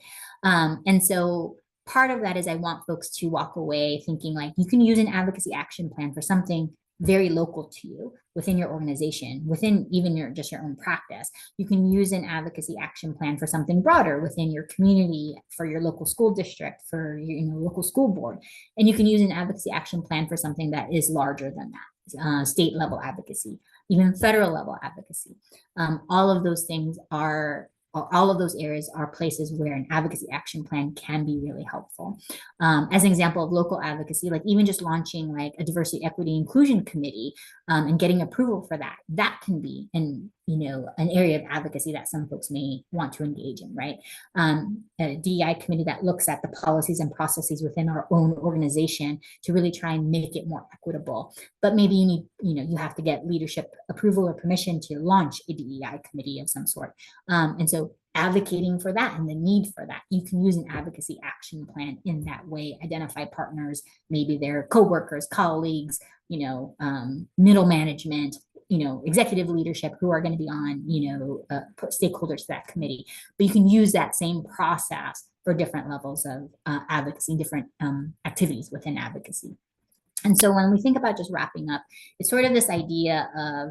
And so part of that is I want folks to walk away thinking like you can use an advocacy action plan for something very local to you within your organization, within even your own practice. You can use an advocacy action plan for something broader within your community, for your local school district, for your local school board. And you can use an advocacy action plan for something that is larger than that, state level advocacy, even federal level advocacy. All of those things all of those areas are places where an advocacy action plan can be really helpful. As an example of local advocacy, like even just launching like a diversity, equity, inclusion committee and getting approval for that can be an area of advocacy that some folks may want to engage in, right? A DEI committee that looks at the policies and processes within our own organization to really try and make it more equitable. But maybe you have to get leadership approval or permission to launch a DEI committee of some sort. And so advocating for that and the need for that, you can use an advocacy action plan in that way, identify partners, maybe their coworkers, colleagues, middle management, executive leadership who are going to be on, stakeholders to that committee. But you can use that same process for different levels of advocacy, different activities within advocacy. And so when we think about just wrapping up, it's sort of this idea of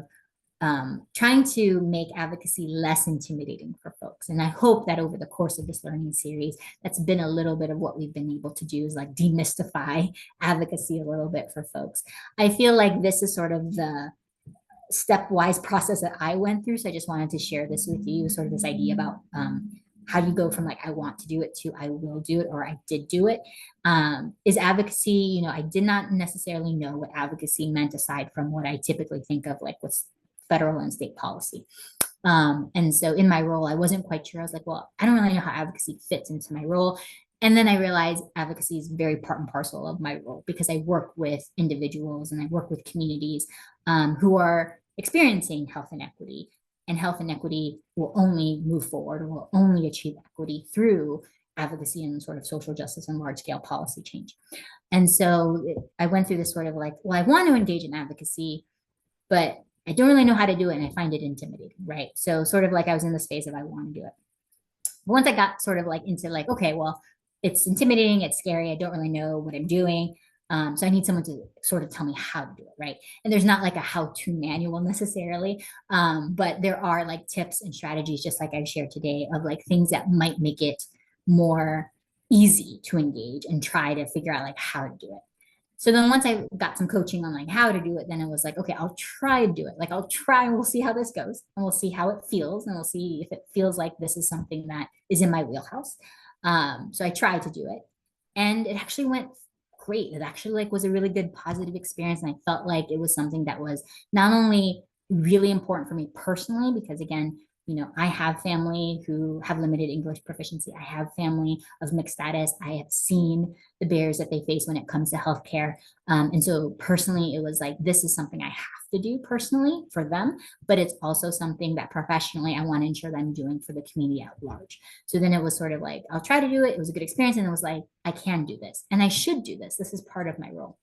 trying to make advocacy less intimidating for folks. And I hope that over the course of this learning series, that's been a little bit of what we've been able to do is like demystify advocacy a little bit for folks. I feel like this is sort of the stepwise process that I went through. So I just wanted to share this with you, sort of this idea about how do you go from like, I want to do it to I will do it, or I did do it. Is advocacy, I did not necessarily know what advocacy meant aside from what I typically think of like what's federal and state policy. And so in my role, I wasn't quite sure. I was like, well, I don't really know how advocacy fits into my role. And then I realized advocacy is very part and parcel of my role because I work with individuals and I work with communities who are experiencing health inequity. And health inequity will only move forward or will only achieve equity through advocacy and sort of social justice and large scale policy change. And so I went through this sort of like, well, I want to engage in advocacy, but I don't really know how to do it and I find it intimidating, right? So sort of like I was in this phase of I want to do it. But once I got sort of like into like, okay, well, it's intimidating, it's scary, I don't really know what I'm doing. So I need someone to sort of tell me how to do it, right? And there's not like a how-to manual necessarily, but there are like tips and strategies, just like I've shared today, of like things that might make it more easy to engage and try to figure out like how to do it. So then once I got some coaching on like how to do it, then it was like, okay, I'll try to do it. Like I'll try and we'll see how this goes and we'll see how it feels and we'll see if it feels like this is something that is in my wheelhouse. So I tried to do it and it actually went great. It actually like was a really good positive experience. And I felt like it was something that was not only really important for me personally, because again, I have family who have limited English proficiency. I have family of mixed status. I have seen the barriers that they face when it comes to healthcare. And so personally, it was like, this is something I have to do personally for them, but it's also something that professionally I want to ensure that I'm doing for the community at large. So then it was sort of like, I'll try to do it. It was a good experience. And it was like, I can do this and I should do this. This is part of my role.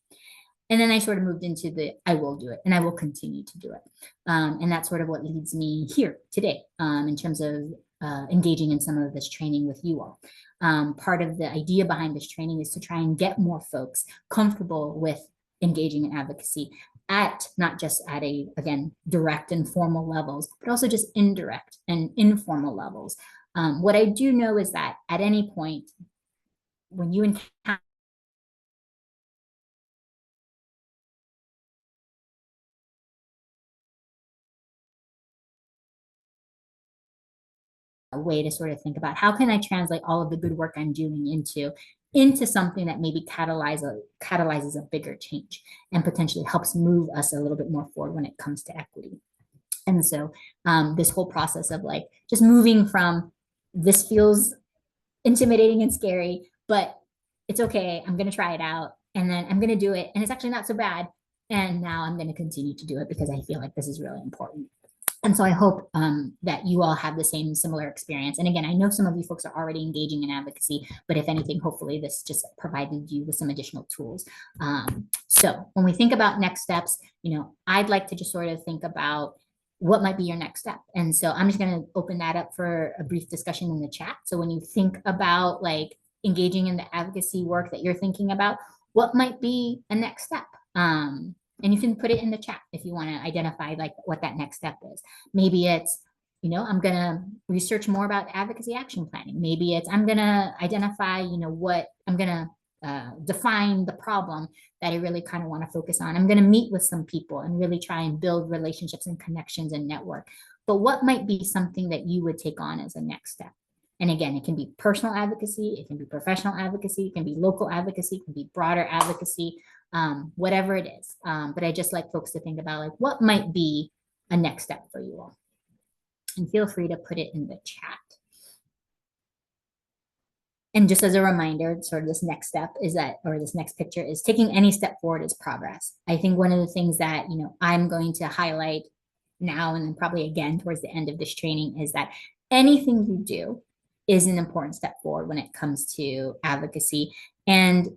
And then I sort of moved into the I will do it and I will continue to do it. And that's sort of what leads me here today in terms of engaging in some of this training with you all. Part of the idea behind this training is to try and get more folks comfortable with engaging in advocacy at not just at a, again, direct and formal levels, but also just indirect and informal levels. What I do know is that at any point when you encounter a way to sort of think about how can I translate all of the good work I'm doing into something that maybe catalyzes a bigger change and potentially helps move us a little bit more forward when it comes to equity. And so this whole process of like just moving from this feels intimidating and scary, but it's okay. I'm going to try it out and then I'm going to do it. And it's actually not so bad. And now I'm going to continue to do it because I feel like this is really important. And so I hope that you all have the same similar experience. And again, I know some of you folks are already engaging in advocacy, but if anything, hopefully this just provided you with some additional tools. So when we think about next steps, I'd like to just sort of think about what might be your next step. And so I'm just going to open that up for a brief discussion in the chat. So when you think about like engaging in the advocacy work that you're thinking about, what might be a next step? And you can put it in the chat if you want to identify like what that next step is. Maybe it's, I'm going to research more about advocacy action planning. Maybe it's, I'm going to identify, what I'm going to define the problem that I really kind of want to focus on. I'm going to meet with some people and really try and build relationships and connections and network. But what might be something that you would take on as a next step? And again, it can be personal advocacy, it can be professional advocacy, it can be local advocacy, it can be broader advocacy, whatever it is. But I just like folks to think about like what might be a next step for you all. And feel free to put it in the chat. And just as a reminder, sort of this next step is that, or this next picture is taking any step forward is progress. I think one of the things that, I'm going to highlight now and then probably again towards the end of this training is that anything you do is an important step forward when it comes to advocacy. And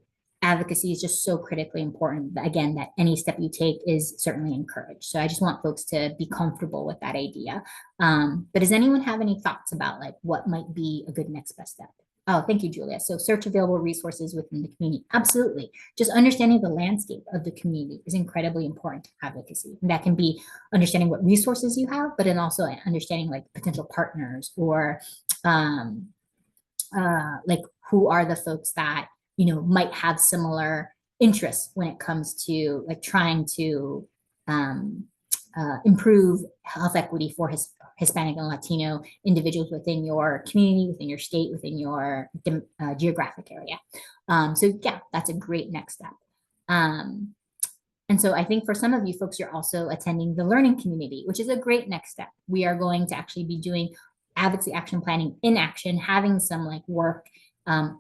advocacy is just so critically important, again, that any step you take is certainly encouraged. So I just want folks to be comfortable with that idea. But does anyone have any thoughts about like what might be a good next best step? Oh, thank you, Julia. So search available resources within the community. Absolutely. Just understanding the landscape of the community is incredibly important to advocacy. And that can be understanding what resources you have, but then also understanding like potential partners or like who are the folks that, might have similar interests when it comes to like trying to improve health equity for Hispanic and Latino individuals within your community, within your state, within your geographic area. So yeah, that's a great next step. And so I think for some of you folks, you're also attending the learning community, which is a great next step. We are going to actually be doing advocacy action planning in action, having some like work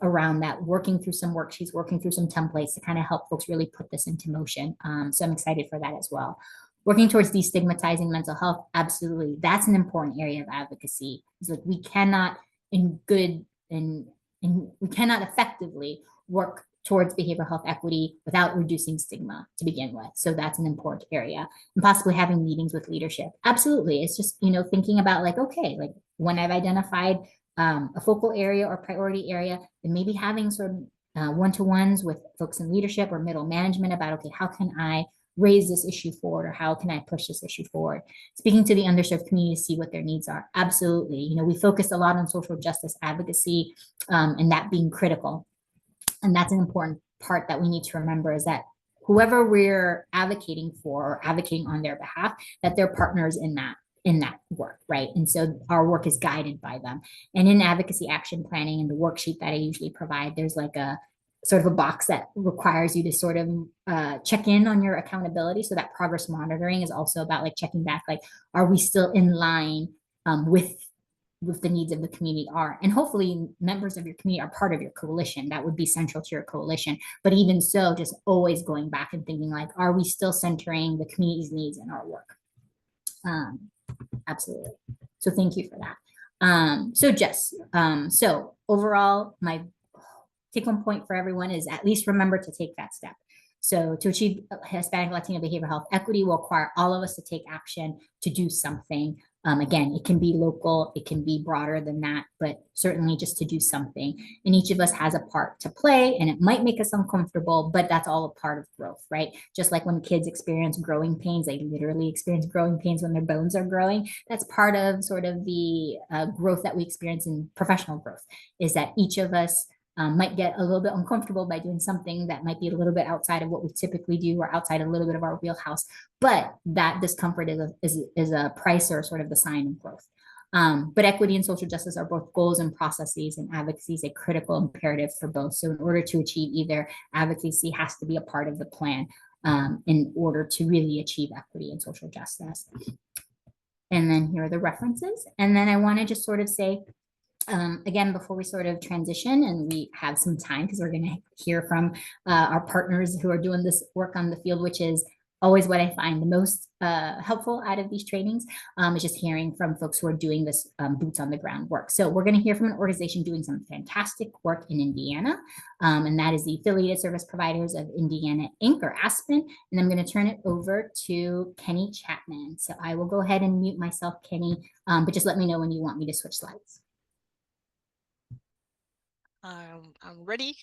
around that, working through some worksheets, working through some templates to kind of help folks really put this into motion. So I'm excited for that as well. Working towards destigmatizing mental health, absolutely. That's an important area of advocacy. It's like we cannot we cannot effectively work towards behavioral health equity without reducing stigma to begin with. So that's an important area. And possibly having meetings with leadership. Absolutely. It's just, thinking about like, okay, like when I've identified a focal area or priority area, then maybe having sort of one-to-ones with folks in leadership or middle management about, okay, how can I raise this issue forward or how can I push this issue forward? Speaking to the underserved community to see what their needs are. Absolutely. We focused a lot on social justice advocacy and that being critical. And that's an important part that we need to remember is that whoever we're advocating for or advocating on their behalf, that they're partners in that work, right? And so our work is guided by them. And in advocacy action planning and the worksheet that I usually provide, there's like a sort of a box that requires you to sort of check in on your accountability. So that progress monitoring is also about like checking back, like, are we still in line with the needs of the community are? And hopefully members of your community are part of your coalition. That would be central to your coalition. But even so, just always going back and thinking like, are we still centering the community's needs in our work? Absolutely. So thank you for that. So Jess, so overall, my take-home point for everyone is at least remember to take that step. So to achieve Hispanic Latino behavioral health equity will require all of us to take action to do something. Again, it can be local, it can be broader than that, but certainly just to do something. And each of us has a part to play, and it might make us uncomfortable, but that's all a part of growth, right? Just like when kids experience growing pains, they literally experience growing pains when their bones are growing. That's part of sort of the growth that we experience in professional growth, is that each of us might get a little bit uncomfortable by doing something that might be a little bit outside of what we typically do or outside a little bit of our wheelhouse. But that discomfort is a price or sort of the sign of growth. But equity and social justice are both goals and processes, and advocacy is a critical imperative for both. So in order to achieve either, advocacy has to be a part of the plan in order to really achieve equity and social justice. And then here are the references. And then I want to just sort of say, again, before we sort of transition and we have some time, because we're going to hear from our partners who are doing this work on the field, which is always what I find the most helpful out of these trainings, is just hearing from folks who are doing this boots on the ground work. So we're going to hear from an organization doing some fantastic work in Indiana, and that is the Affiliated Service Providers of Indiana, Inc., or ASPIN. And I'm going to turn it over to Kenny Chapman. So I will go ahead and mute myself, Kenny, but just let me know when you want me to switch slides. I'm ready.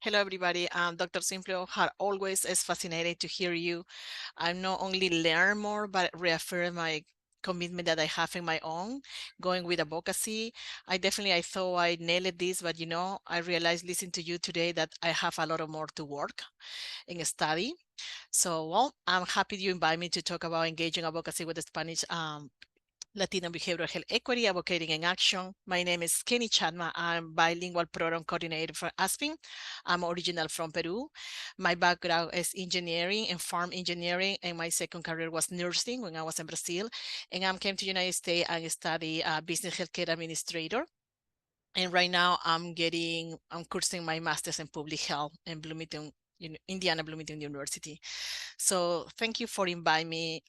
Hello, everybody. Dr. Sampilo, always is fascinated to hear you. I not only learn more, but reaffirm my commitment that I have in my own, going with advocacy. I thought I nailed this, but I realized listening to you today that I have a lot of more to work and study. So, well, I'm happy you invite me to talk about engaging advocacy with the Spanish Latino behavioral health equity, advocating in action. My name is Kenny Chapman. I'm bilingual program coordinator for ASPIN. I'm original from Peru. My background is engineering and farm engineering, and my second career was nursing when I was in Brazil. And I came to the United States and studied business healthcare administrator. And right now I'm cursing my master's in public health in Bloomington, Indiana Bloomington University. So thank you for inviting me.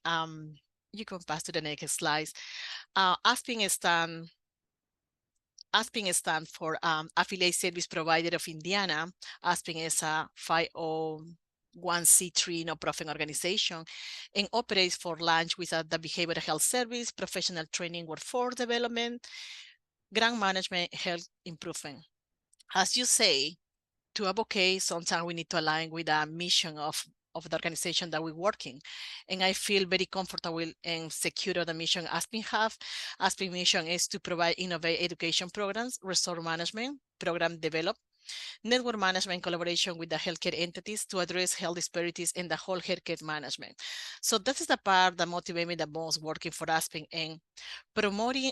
You can pass to the next slides. ASPIN stands for Affiliate Service Provider of Indiana. ASPIN is a 501c3 nonprofit organization and operates for launch with the behavioral health service, professional training, workforce development, grant management, health improvement. As you say, to advocate, sometimes we need to align with the mission of the organization that we're working. And I feel very comfortable and secure of the mission ASPIN have. ASPIN mission is to provide innovative education programs, resource management, program develop, network management, collaboration with the healthcare entities to address health disparities in the whole healthcare management. So that is the part that motivates me the most working for ASPIN and promoting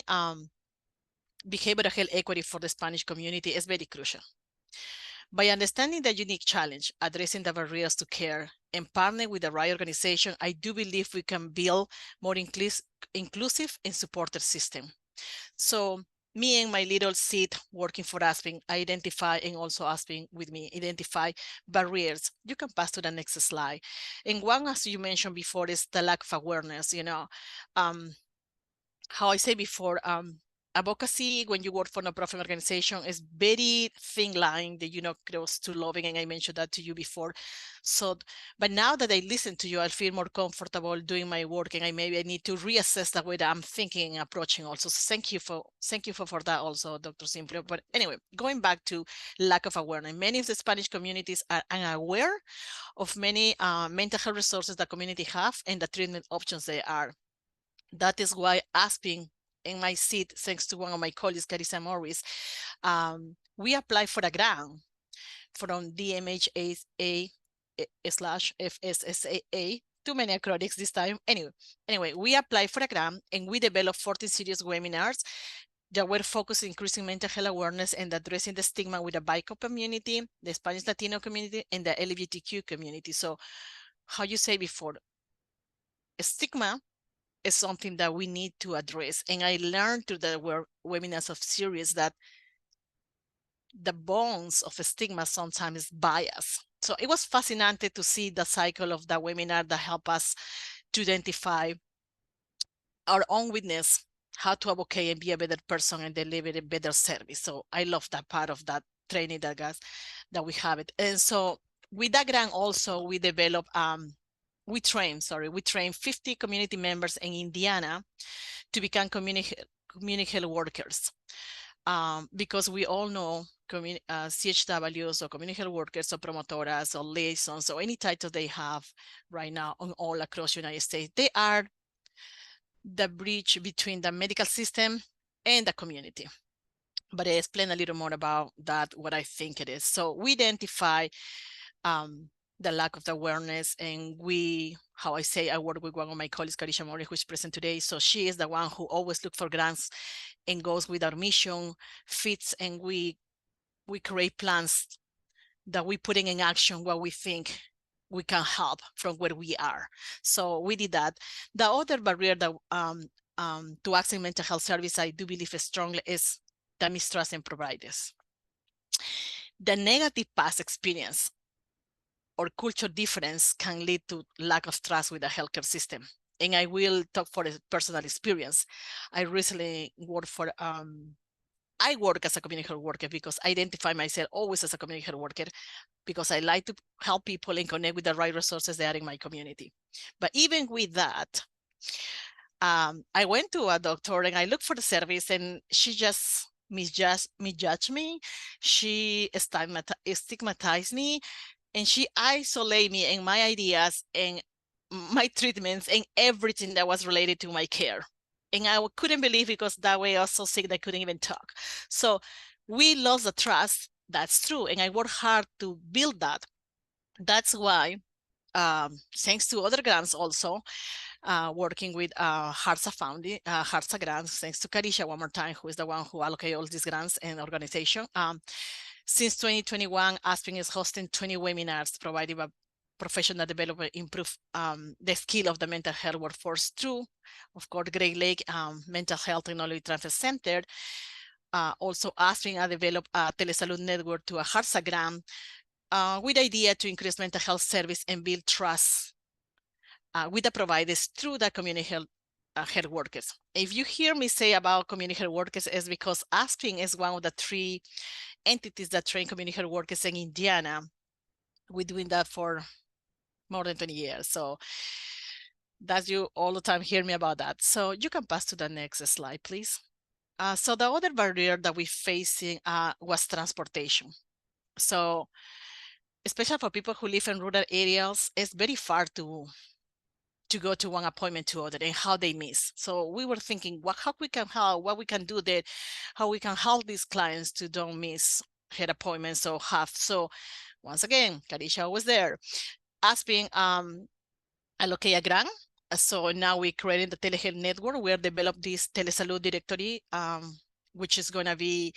behavioral health equity for the Spanish community is very crucial. By understanding the unique challenge, addressing the barriers to care, and partnering with the right organization, I do believe we can build more inclusive and supportive system. So me and my little seat working for ASPIN, identify, and also ASPIN with me, identify barriers. You can pass to the next slide. And one, as you mentioned before, is the lack of awareness. How I say before, advocacy, when you work for a nonprofit organization, is very thin line that close to loving, and I mentioned that to you before. So, but now that I listen to you, I feel more comfortable doing my work, and I need to reassess the way that I'm thinking and approaching also. So thank you for that also, Dr. Sampilo. But anyway, going back to lack of awareness, many of the Spanish communities are unaware of many mental health resources that community have and the treatment options they are. That is why ASPIN in my seat, thanks to one of my colleagues, Carissa Morris, we applied for a grant from the MHTTC/FSSAA. Too many acronyms this time. Anyway, we applied for a grant and we developed 14 serious webinars that were focused on increasing mental health awareness and addressing the stigma with the BIPOC community, the Spanish Latino community, and the LGBTQ community. So, how you say before, stigma is something that we need to address. And I learned through the webinars of series that the bones of a stigma sometimes is bias. So it was fascinating to see the cycle of the webinar that help us to identify our own witness, how to advocate and be a better person and deliver a better service. So I love that part of that training that we have it. And so with that grant also, we develop we train 50 community members in Indiana to become community health workers. Because we all know CHWs or community health workers or promotoras or liaisons or any title they have right now on all across the United States, they are the bridge between the medical system and the community. But I explain a little more about that, what I think it is. So we identify the lack of the awareness. And how I say, I work with one of my colleagues, Carisha Mori, who's present today. So she is the one who always looks for grants and goes with our mission, fits, and we create plans that we putting in action what we think we can help from where we are. So we did that. The other barrier that to access mental health service, I do believe strongly, is the mistrust in providers. The negative past experience or culture difference can lead to lack of trust with the healthcare system. And I will talk for a personal experience. I recently worked for, I work as a community health worker because I identify myself always as a community health worker because I like to help people and connect with the right resources that are in my community. But even with that, I went to a doctor and I looked for the service and she just misjudged me. She stigmatized me, and she isolated me and my ideas and my treatments and everything that was related to my care. And I couldn't believe, because that way I was so sick that I couldn't even talk. So we lost the trust. That's true. And I worked hard to build that. That's why, thanks to other grants also, working with HARSA Founding, HARSA grants, thanks to Carisha one more time, who is the one who allocated all these grants and organization. Since 2021, Aspen is hosting 20 webinars providing by professional development, improve the skill of the mental health workforce through, of course, Great Lake Mental Health Technology Transfer Center. Also, Aspen has developed a telesalud network to a HARSA grant with the idea to increase mental health service and build trust with the providers through the community health workers. If you hear me say about community health workers, it's because Aspen is one of the 3 entities that train community health workers in Indiana. We're doing that for more than 20 years. So that's, you all the time hear me about that. So you can pass to the next slide, please. So the other barrier that we're facing was transportation. So especially for people who live in rural areas, it's very far to go to one appointment to other, and how they miss. So we were thinking, how we can help, what we can do there, how we can help these clients to don't miss her appointments or have. So once again, Carisha was there. Aspen allocate a grant. So now we're creating the telehealth network. We're developed this telesalud directory, which is gonna be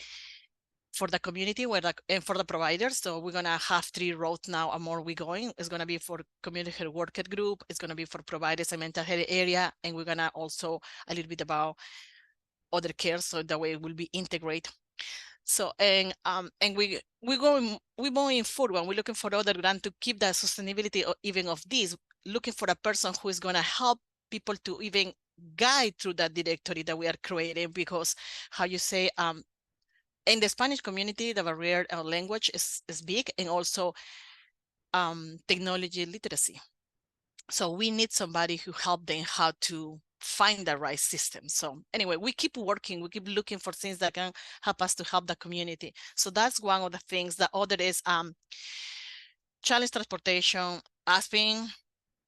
for the community and for the providers. So we're gonna have 3 roads now, and more we going. It's gonna be for community health worker group. It's gonna be for providers and mental health area. And we're gonna also a little bit about other care. So that way it will be integrated. So, and we're going forward when we're looking for other grant to keep the sustainability even of this, looking for a person who is gonna help people to even guide through that directory that we are creating, because how you say, in the Spanish community, the barrier of language is big, and also technology literacy. So we need somebody who help them how to find the right system. So anyway, we keep working, we keep looking for things that can help us to help the community. So that's one of the things. The other is challenge transportation. Aspen,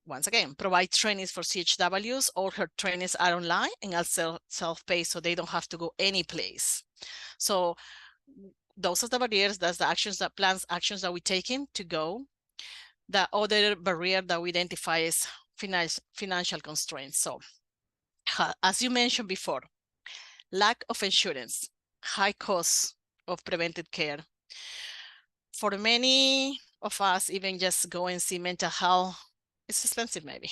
once again, provide trainings for CHWs. All her trainings are online and also self-paced, so they don't have to go any place. So those are the barriers, that's the actions that we're taking to go. The other barrier that we identify is financial constraints. So as you mentioned before, lack of insurance, high costs of preventive care. For many of us, even just go and see mental health, it's expensive maybe,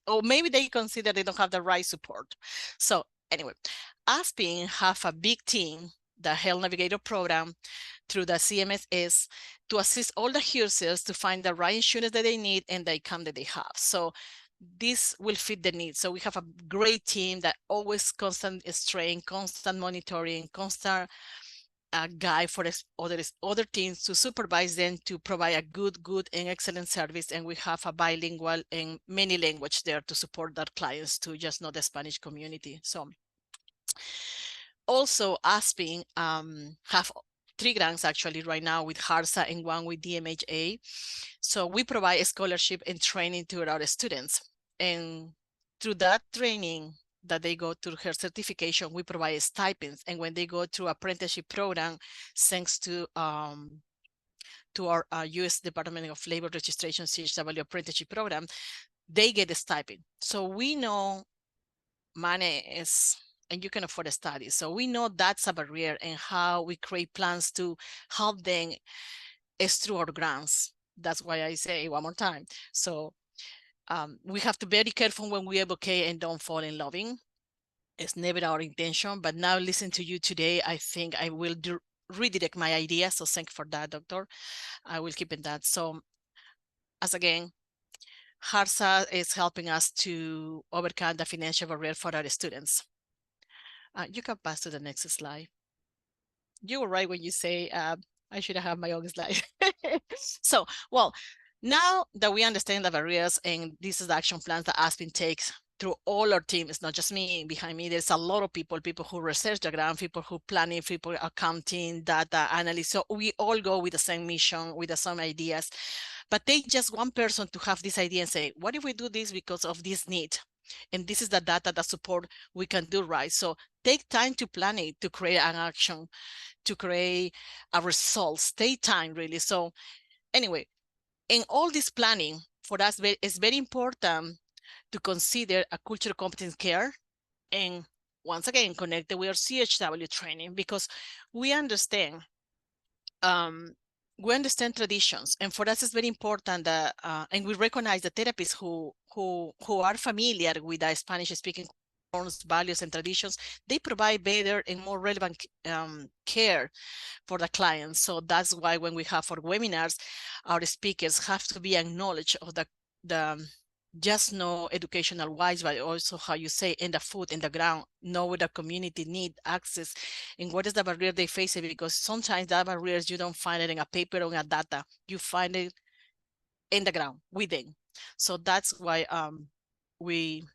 or maybe they consider they don't have the right support. So anyway, Aspen have a big team, the Health Navigator program through the CMS, to assist all the users to find the right insurance that they need and the income that they have. So this will fit the needs. So we have a great team that always constant strain, constant monitoring, constant guide for other teams to supervise them to provide a good and excellent service. And we have a bilingual and many language there to support their clients to just know the Spanish community. So also Aspen have 3 grants actually right now with HARSA and 1 with DMHA. So we provide a scholarship and training to our students. And through that training that they go through her certification, we provide stipends. And when they go through apprenticeship program, thanks to to our U.S. Department of Labor Registration CHW apprenticeship program, they get a stipend. So we know money is, and you can afford a study. So we know that's a barrier, and how we create plans to help them is through our grants. That's why I say one more time. So we have to be very careful when we advocate and don't fall in loving. It's never our intention, but now listen to you today, I think I will redirect my idea. So thank you for that, doctor. I will keep in that. So as again, HARSA is helping us to overcome the financial barrier for our students. You can pass to the next slide. You were right when you say I should have my own slide. So, well, now that we understand the barriers, and this is the action plans that Aspen takes through all our team, it's not just me. Behind me, there's a lot of people who research the grant, people who planning, people accounting, data analysts. So we all go with the same mission, with the same ideas, but take just one person to have this idea and say, what if we do this because of this need? And this is the data, the support we can do, right? So take time to plan it, to create an action, to create a results, take time really. So anyway, in all this planning, for us, it's very important to consider a cultural competence care, and once again, connect with our CHW training, because we understand traditions, and for us it's very important that and we recognize the therapists who are familiar with the Spanish-speaking norms, values, and traditions. They provide better and more relevant care for the clients. So that's why when we have our webinars, our speakers have to be acknowledged of the just no educational wise, but also how you say in the foot, in the ground, know what the community need, access, and what is the barrier they face it, because sometimes that barriers, you don't find it in a paper or in a data, you find it in the ground within. So that's why we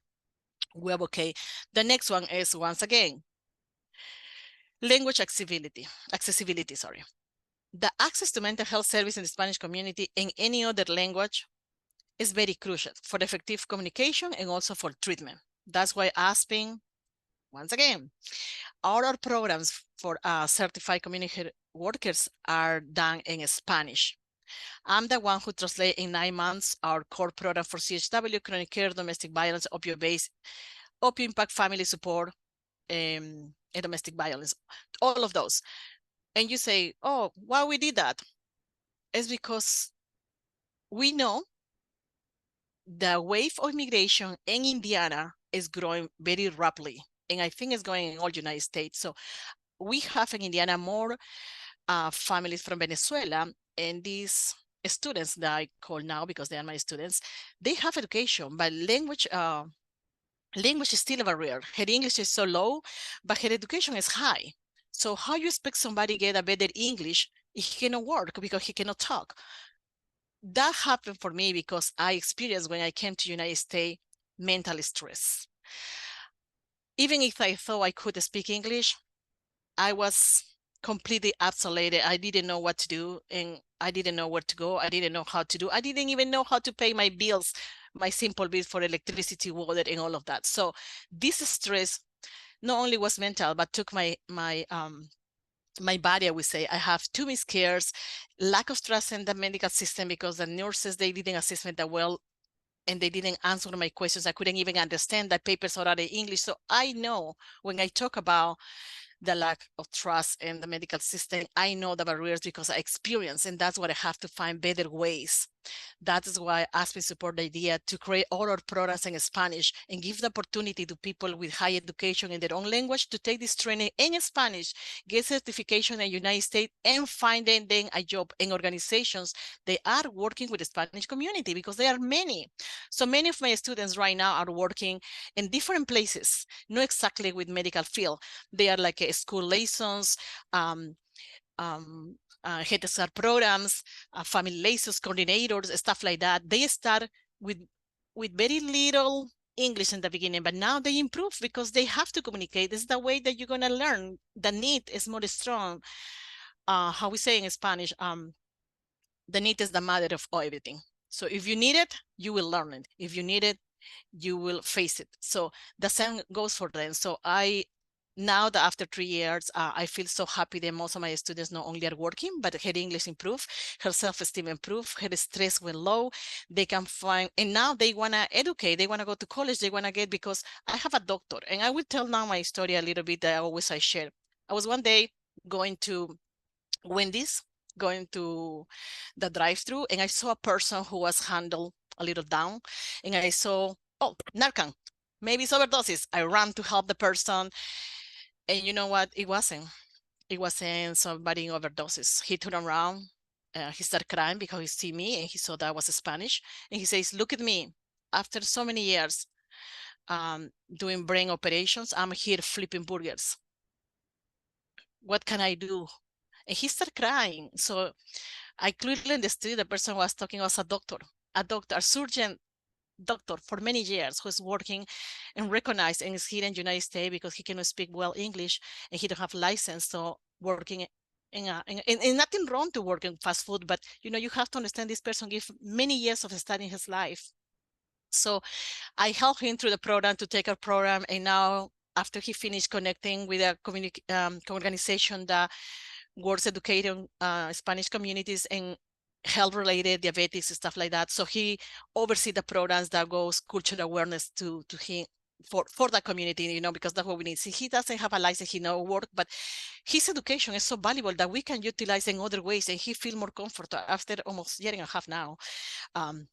have, okay. The next one is, once again, language accessibility, sorry. The access to mental health service in the Spanish community in any other language is very crucial for effective communication and also for treatment. That's why Aspen, once again, all our programs for certified community workers are done in Spanish. I'm the one who translates in 9 months our core program for CHW, chronic care, domestic violence, opioid-based, opioid impact family support, and domestic violence, all of those. And you say, oh, why we did that? It's because we know the wave of migration in Indiana is growing very rapidly, and I think it's going in all United States. So we have in Indiana more families from Venezuela, and these students that I call now, because they are my students, they have education, but language is still a barrier. Her English is so low, but her education is high. So how you expect somebody get a better English if he cannot work because he cannot talk? That happened for me because I experienced, when I came to United States, mental stress. Even if I thought I could speak English, I was completely isolated. I didn't know what to do, and I didn't know where to go. I didn't know how to do. I didn't even know how to pay my bills, my simple bills for electricity, water, and all of that. So this stress not only was mental, but took my body, I would say. I have too many scares, lack of trust in the medical system, because the nurses, they didn't assist me that well, and they didn't answer my questions. I couldn't even understand the papers are in English. So I know when I talk about the lack of trust in the medical system, I know the barriers because I experience, and that's what I have to find better ways. That is why Aspen support the idea to create all our programs in Spanish and give the opportunity to people with high education in their own language to take this training in Spanish, get certification in the United States, and finding then a job in organizations they are working with the Spanish community, because there are many. So many of my students right now are working in different places, not exactly with medical field. They are like school liaisons, head start programs, family liaisons, coordinators, stuff like that. They start with very little English in the beginning, but now they improve because they have to communicate. This is the way that you're gonna learn. The need is more strong. How we say in Spanish, the need is the mother of everything. So if you need it, you will learn it. If you need it, you will face it. So the same goes for them. So I now that after 3 years, I feel so happy that most of my students not only are working, but her English improved, her self-esteem improved, her stress went low. They can find, and now they want to educate, they want to go to college, they want to get, because I have a doctor. And I will tell now my story a little bit that I share. I was one day going to Wendy's, going to the drive-through, and I saw a person who was handled a little down, and I saw, oh, Narcan, maybe it's overdoses. I ran to help the person, and you know what? It wasn't. It wasn't somebody in overdoses. He turned around, he started crying because he see me, and he saw that I was Spanish, and he says, "Look at me. After so many years doing brain operations, I'm here flipping burgers. What can I do?" And he started crying. So I clearly understood the person was talking as a doctor, a surgeon doctor for many years, who's working and recognized and is here in the United States because he cannot speak well English and he don't have license. So working in nothing wrong to work in fast food, but you have to understand this person give many years of studying his life. So I helped him through the program to take a program, and now after he finished connecting with a organization that works educating Spanish communities and health-related diabetes and stuff like that. So he oversees the programs that goes cultural awareness to him for the community, because that's what we need. See, he doesn't have a license, he no work, but his education is so valuable that we can utilize in other ways, and he feel more comfortable after almost a year and a half now.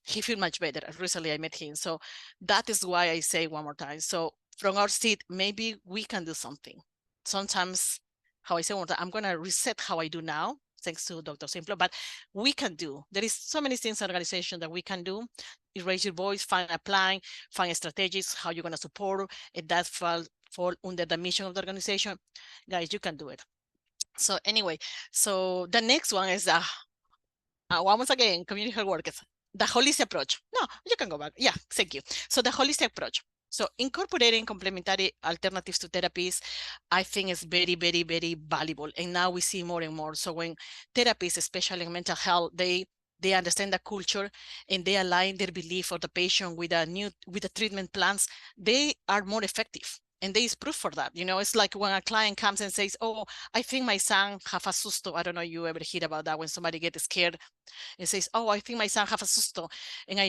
He feel much better. Recently I met him. So that is why I say one more time. So from our seat, maybe we can do something. Sometimes, how I say one more time, I'm going to reset how I do now, thanks to Dr. Sampilo, but we can do. There is so many things in organization that we can do. You raise your voice, find a plan, find strategies, how you're going to support, and that fall under the mission of the organization. Guys, you can do it. So anyway, so the next one is once again, community health workers, the holistic approach. No, you can go back. Yeah, thank you. So the holistic approach. So incorporating complementary alternatives to therapies, I think is very, very, very valuable. And now we see more and more. So when therapists, especially in mental health, they understand the culture and they align their belief of the patient with the treatment plans, they are more effective. And there is proof for that. It's like when a client comes and says, "Oh, I think my son have a susto." I don't know if you ever hear about that, when somebody gets scared and says, "Oh, I think my son have a susto and I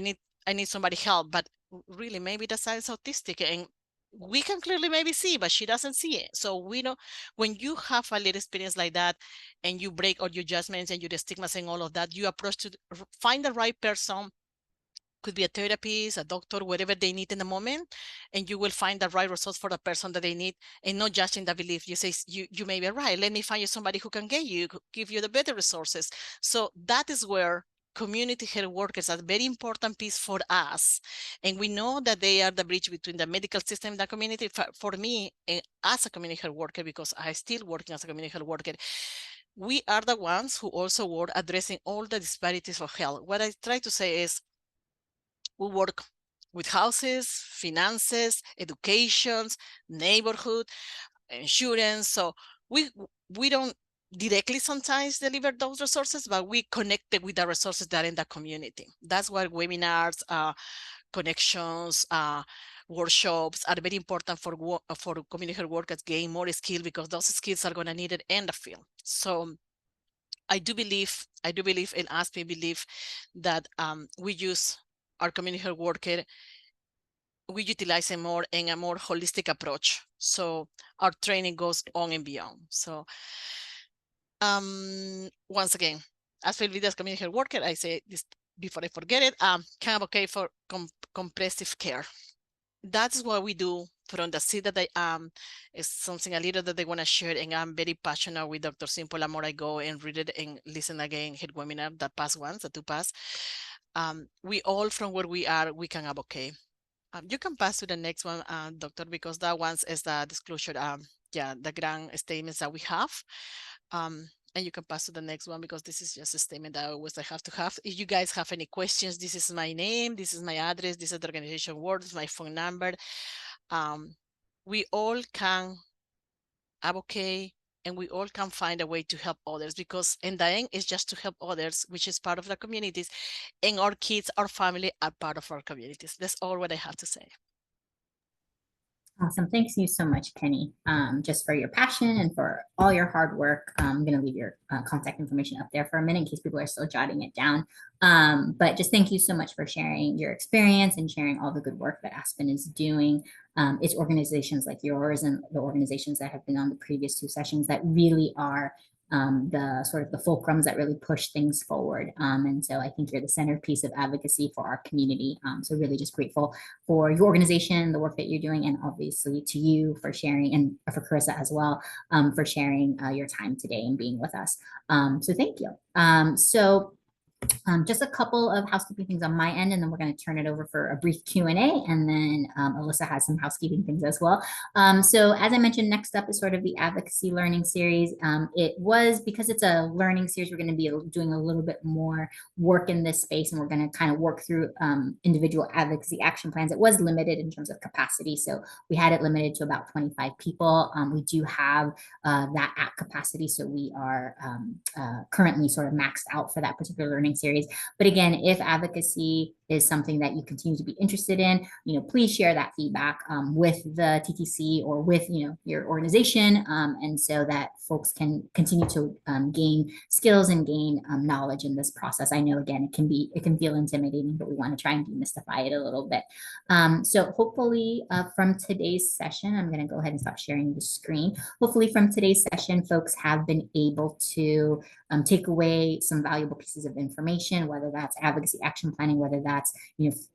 need somebody help." But really, maybe the son is autistic, and we can clearly maybe see, but she doesn't see it. So we know when you have a little experience like that and you break all your judgments and your stigmas and all of that, you approach to find the right person. Could be a therapist, a doctor, whatever they need in the moment, and you will find the right results for the person that they need, and not judging the belief. You say, you may be right, let me find you somebody who can give you the better resources. So that is where community health workers are a very important piece for us. And we know that they are the bridge between the medical system and the community. For me, as a community health worker, because I still working as a community health worker, we are the ones who also work addressing all the disparities of health. What I try to say is, we work with houses, finances, educations, neighborhood, insurance. So we don't directly sometimes deliver those resources, but we connect it with the resources that are in the community. That's why webinars, connections, workshops are very important for community health workers gain more skill, because those skills are going to need it in the field. So I do believe, and ASPE believe that we use our community health worker, we utilize it more in a more holistic approach. So our training goes on and beyond. So once again, as for leaders community health worker, I say this before I forget it, can advocate for comprehensive care. That's what we do from the seat that I is something a little that they want to share, and I'm very passionate with Dr. Simple. The more I go and read it and listen again, hit webinar, the past ones, the two past, we all from where we are, we can advocate. You can pass to the next one, Doctor, because that one is the disclosure, yeah, the grand statements that we have. And you can pass to the next one, because this is just a statement that I always have to have. If you guys have any questions, this is my name, this is my address, this is the organization word, this is my phone number. We all can advocate, and we all can find a way to help others, because in the end, it's just to help others, which is part of the communities, and our kids, our family are part of our communities. That's all what I have to say. Awesome. Thanks you so much, Kenny, just for your passion and for all your hard work. I'm going to leave your contact information up there for a minute in case people are still jotting it down. But just thank you so much for sharing your experience and sharing all the good work that Aspen is doing. It's organizations like yours and the organizations that have been on the previous 2 sessions that really are the sort of the fulcrums that really push things forward. And so I think you're the centerpiece of advocacy for our community. So really just grateful for your organization, the work that you're doing, and obviously to you for sharing, and for Carissa as well, for sharing your time today and being with us. So thank you. Just a couple of housekeeping things on my end, and then we're going to turn it over for a brief Q&A, and then Alyssa has some housekeeping things as well. So as I mentioned, next up is sort of the advocacy learning series. It was, because it's a learning series, we're going to be doing a little bit more work in this space, and we're going to kind of work through individual advocacy action plans. It was limited in terms of capacity, so we had it limited to about 25 people. We do have that at capacity, so we are currently sort of maxed out for that particular learning series. But again, if advocacy is something that you continue to be interested in, please share that feedback with the TTC or with your organization, and so that folks can continue to gain skills and gain knowledge in this process. I know, again, it can feel intimidating, but we want to try and demystify it a little bit. So hopefully from today's session, I'm going to go ahead and stop sharing the screen. Hopefully from today's session, folks have been able to take away some valuable pieces of information, whether that's advocacy action planning, whether that's,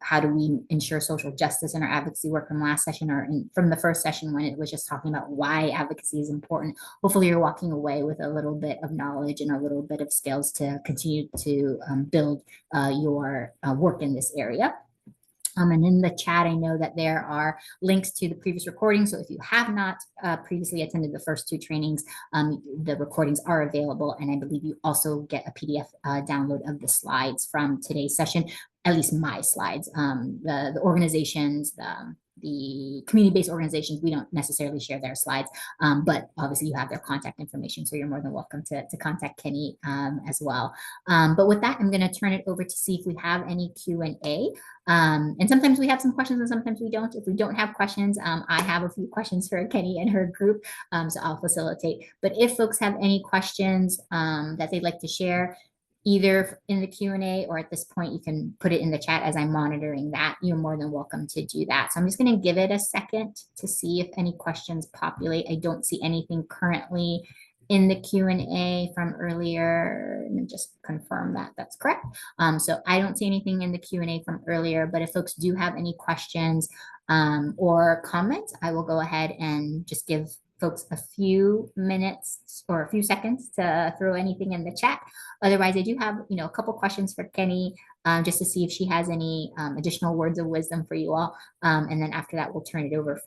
how do we ensure social justice in our advocacy work from last session, or from the first session when it was just talking about why advocacy is important. Hopefully you're walking away with a little bit of knowledge and a little bit of skills to continue to build your work in this area. And in the chat, I know that there are links to the previous recordings. So if you have not previously attended the first 2 trainings, the recordings are available. And I believe you also get a PDF download of the slides from today's session, at least my slides. The organizations, the community-based organizations, we don't necessarily share their slides, but obviously you have their contact information, so you're more than welcome to contact Kenny as well. But with that, I'm going to turn it over to see if we have any Q&A. And sometimes we have some questions and sometimes we don't. If we don't have questions, I have a few questions for Kenny and her group, so I'll facilitate. But if folks have any questions that they'd like to share, either in the Q&A or at this point, you can put it in the chat as I'm monitoring that. You're more than welcome to do that. So I'm just going to give it a second to see if any questions populate. I don't see anything currently in the Q&A from earlier. Let me just confirm that that's correct. So I don't see anything in the Q&A from earlier, but if folks do have any questions or comments, I will go ahead and just give folks a few minutes or a few seconds to throw anything in the chat. Otherwise, I do have, a couple questions for Kenny, just to see if she has any additional words of wisdom for you all. And then after that, we'll turn it over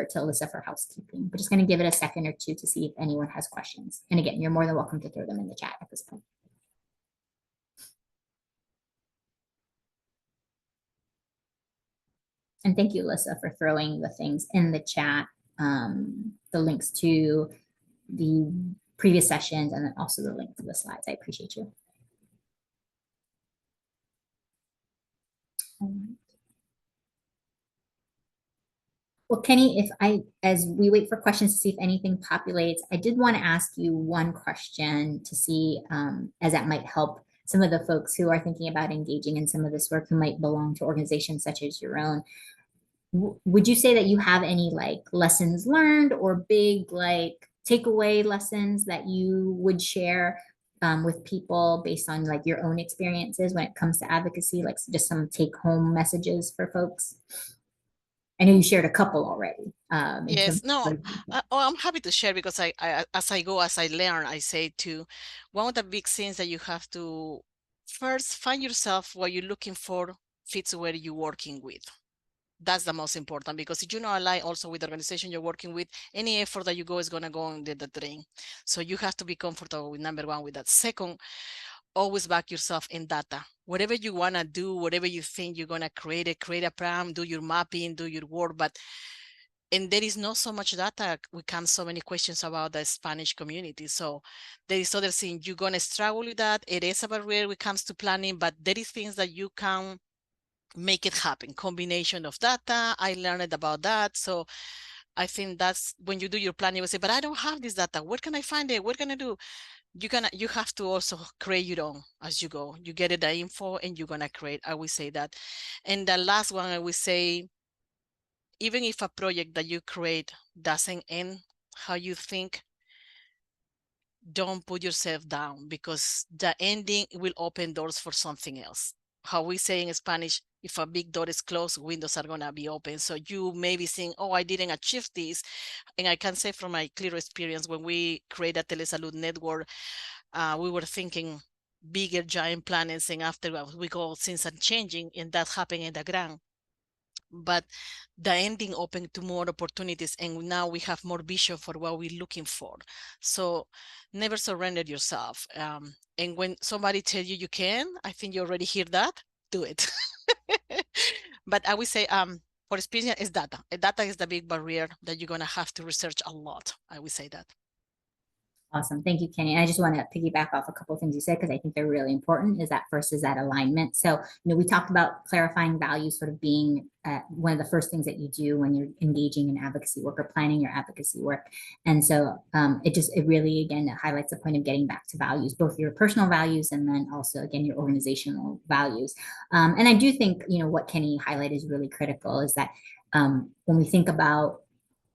to Alyssa for housekeeping. But just going to give it a second or two to see if anyone has questions. And again, you're more than welcome to throw them in the chat at this point. And thank you, Alyssa, for throwing the things in the chat, the links to the previous sessions, and then also the link to the slides. I appreciate you. Well, Kenny, as we wait for questions to see if anything populates, I did want to ask you one question to see, as that might help some of the folks who are thinking about engaging in some of this work, who might belong to organizations such as your own. Would you say that you have any lessons learned or big takeaway lessons that you would share with people based on your own experiences when it comes to advocacy, just some take home messages for folks? I know you shared a couple already. Yes, no, I'm happy to share, because as I learn, I say too, one of the big things that you have to first find yourself what you're looking for fits where you're working with. That's the most important, because if you not align also with the organization you're working with, any effort that you go is going to go in the drain. So you have to be comfortable with number one with that. Second, always back yourself in data. Whatever you want to do, whatever you think you're going to create a plan, do your mapping, do your work, and there is not so much data. We come so many questions about the Spanish community. So there is other thing you're going to struggle with that. It is a barrier when it comes to planning, but there is things that you can make it happen. Combination of data. I learned about that. So I think that's when you do your plan, you will say, but I don't have this data. Where can I find it? What can I do? You have to also create your own as you go. You get it, the info, and you're gonna create. I will say that. And the last one, I will say, even if a project that you create doesn't end how you think, don't put yourself down, because the ending will open doors for something else. How we say in Spanish, if a big door is closed, windows are gonna be open. So you may be saying, oh, I didn't achieve this. And I can say from my clear experience, when we created a Telesalud network, we were thinking bigger giant planets, and after we go, things are changing, and that happened in the ground. But the ending opened to more opportunities, and now we have more vision for what we're looking for. So never surrender yourself. And when somebody tells you you can, I think you already hear that, do it. But I would say, for experience, is data. Data is the big barrier that you're gonna have to research a lot. I would say that. Awesome. Thank you, Kenny. And I just want to piggyback off a couple of things you said, because I think they're really important. Is that first is that alignment. So, we talked about clarifying values sort of being one of the first things that you do when you're engaging in advocacy work or planning your advocacy work. And so it really, again, it highlights the point of getting back to values, both your personal values and then also, again, your organizational values. And I do think, what Kenny highlighted is really critical, is that when we think about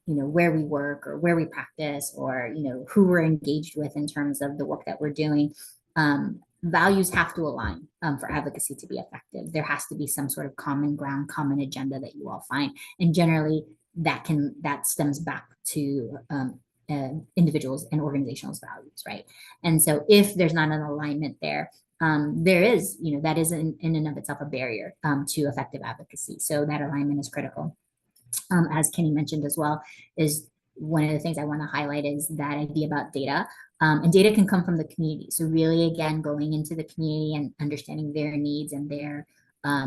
where we work or where we practice, or, who we're engaged with in terms of the work that we're doing, values have to align for advocacy to be effective. There has to be some sort of common ground, common agenda that you all find. And generally that stems back to individuals and organizational values, right? And so if there's not an alignment there, there is, that is in and of itself a barrier to effective advocacy. So that alignment is critical. As Kenny mentioned as well, is one of the things I want to highlight is that idea about data. And data can come from the community. So really, again, going into the community and understanding their needs and their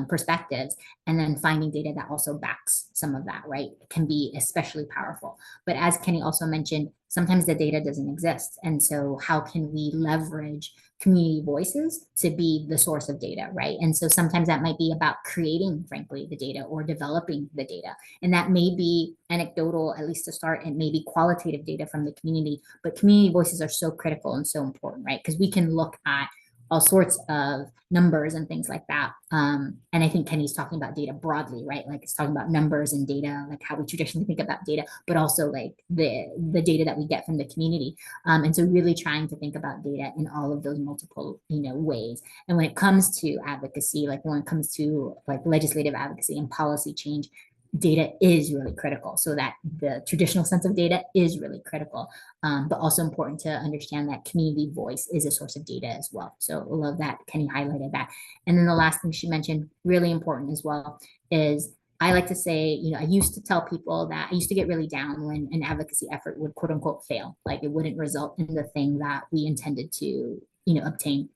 perspectives, and then finding data that also backs some of that, right, can be especially powerful. But as Kenny also mentioned, sometimes the data doesn't exist. And so how can we leverage community voices to be the source of data, right? And so sometimes that might be about creating, frankly, the data or developing the data. And that may be anecdotal, at least to start, and maybe qualitative data from the community. But community voices are so critical and so important, right? Because we can look at all sorts of numbers and things like that. And I think Kenny's talking about data broadly, right? Like it's talking about numbers and data, like how we traditionally think about data, but also like the data that we get from the community. And so really trying to think about data in all of those multiple, ways. And when it comes to advocacy, like when it comes to like legislative advocacy and policy change, data is really critical. So that the traditional sense of data is really critical, but also important to understand that community voice is a source of data as well. So I love that Kenny highlighted that. And then the last thing she mentioned, really important as well, is I like to say, I used to tell people that I used to get really down when an advocacy effort would quote unquote fail, like it wouldn't result in the thing that we intended to, obtain.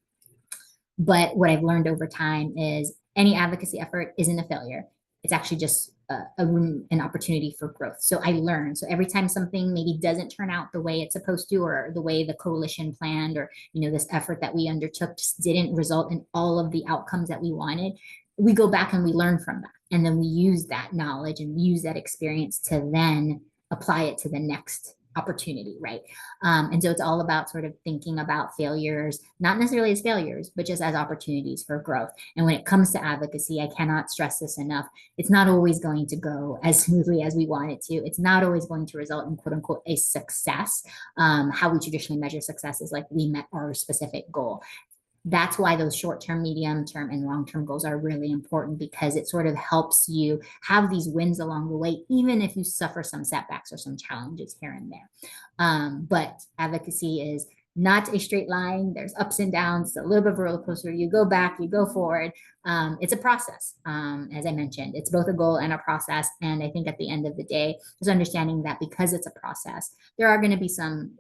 But what I've learned over time is any advocacy effort isn't a failure. It's actually just an opportunity for growth. So I learn. So every time something maybe doesn't turn out the way it's supposed to, or the way the coalition planned, or, this effort that we undertook just didn't result in all of the outcomes that we wanted, we go back and we learn from that. And then we use that knowledge and use that experience to then apply it to the next opportunity, right? And so it's all about sort of thinking about failures, not necessarily as failures, but just as opportunities for growth. And when it comes to advocacy, I cannot stress this enough. It's not always going to go as smoothly as we want it to. It's not always going to result in quote unquote a success. How we traditionally measure success is like we met our specific goal. That's why those short-term, medium-term, and long-term goals are really important, because it sort of helps you have these wins along the way, even if you suffer some setbacks or some challenges here and there. But advocacy is not a straight line. There's ups and downs. It's a little bit of a roller coaster. You go back, you go forward. It's a process. As I mentioned, it's both a goal and a process. And I think at the end of the day, just understanding that because it's a process, there are going to be some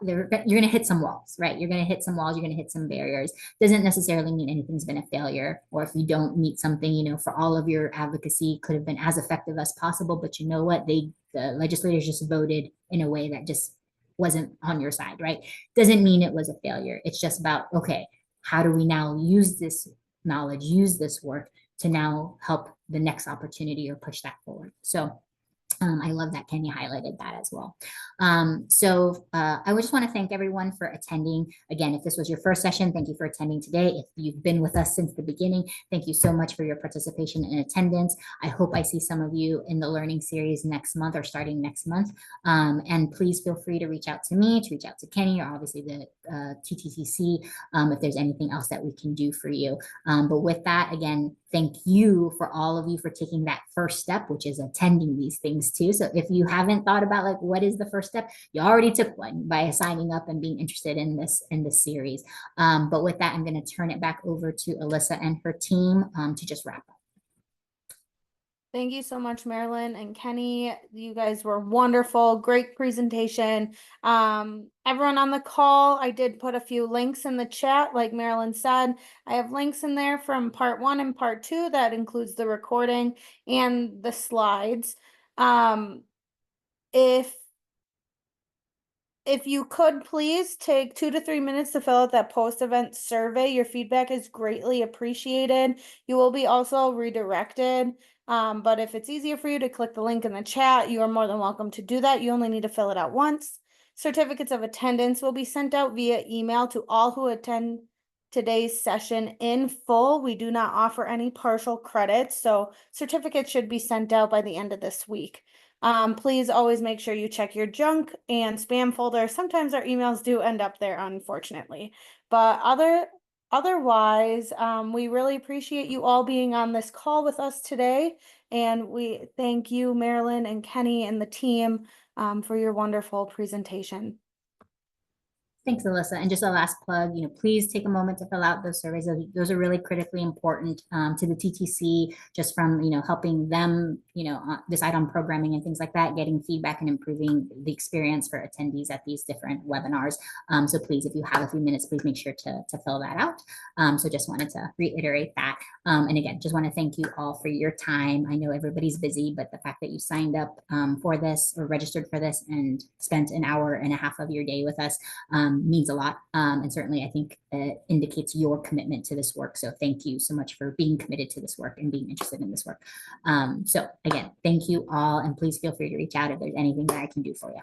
you're going to hit some walls, right? You're going to hit some walls, you're going to hit some barriers. Doesn't necessarily mean anything's been a failure, or if you don't meet something, for all of your advocacy could have been as effective as possible, but you know what, the legislators just voted in a way that just wasn't on your side, right? Doesn't mean it was a failure. It's just about, okay, how do we now use this knowledge, use this work to now help the next opportunity or push that forward? So I love that Kenya highlighted that as well. So I would just want to thank everyone for attending. Again, if this was your first session, thank you for attending today. If you've been with us since the beginning, thank you so much for your participation and attendance. I hope I see some of you in the learning series next month or starting next month. And please feel free to reach out to me, to reach out to Kenny, or obviously the TTTC if there's anything else that we can do for you. But with that, again, thank you for all of you for taking that first step, which is attending these things too. So if you haven't thought about like what is the first step, you already took one by signing up and being interested in this series. But with that, I'm going to turn it back over to Alyssa and her team to just wrap up. Thank you so much, Marilyn and Kenny. You guys were wonderful. Great presentation. Everyone on the call, I did put a few links in the chat. Like Marilyn said, I have links in there from part 1 and part 2 that includes the recording and the slides. If you could please take 2 to 3 minutes to fill out that post-event survey, your feedback is greatly appreciated. You will be also redirected. But if it's easier for you to click the link in the chat, you are more than welcome to do that. You only need to fill it out once. Certificates of attendance will be sent out via email to all who attend today's session in full. We do not offer any partial credits, so certificates should be sent out by the end of this week. Please always make sure you check your junk and spam folder. Sometimes our emails do end up there, unfortunately. But otherwise, we really appreciate you all being on this call with us today. And we thank you, Marilyn and Kenny and the team, for your wonderful presentation. Thanks, Alyssa. And just a last plug, please take a moment to fill out those surveys. Those are really critically important to the TTC, just from, helping them, decide on programming and things like that, getting feedback and improving the experience for attendees at these different webinars. So please, if you have a few minutes, please make sure to fill that out. So just wanted to reiterate that. And again, just want to thank you all for your time. I know everybody's busy, but the fact that you signed up for this or registered for this and spent an hour and a half of your day with us means a lot. And certainly I think it indicates your commitment to this work. So thank you so much for being committed to this work and being interested in this work. So again, thank you all, and please feel free to reach out if there's anything that I can do for you.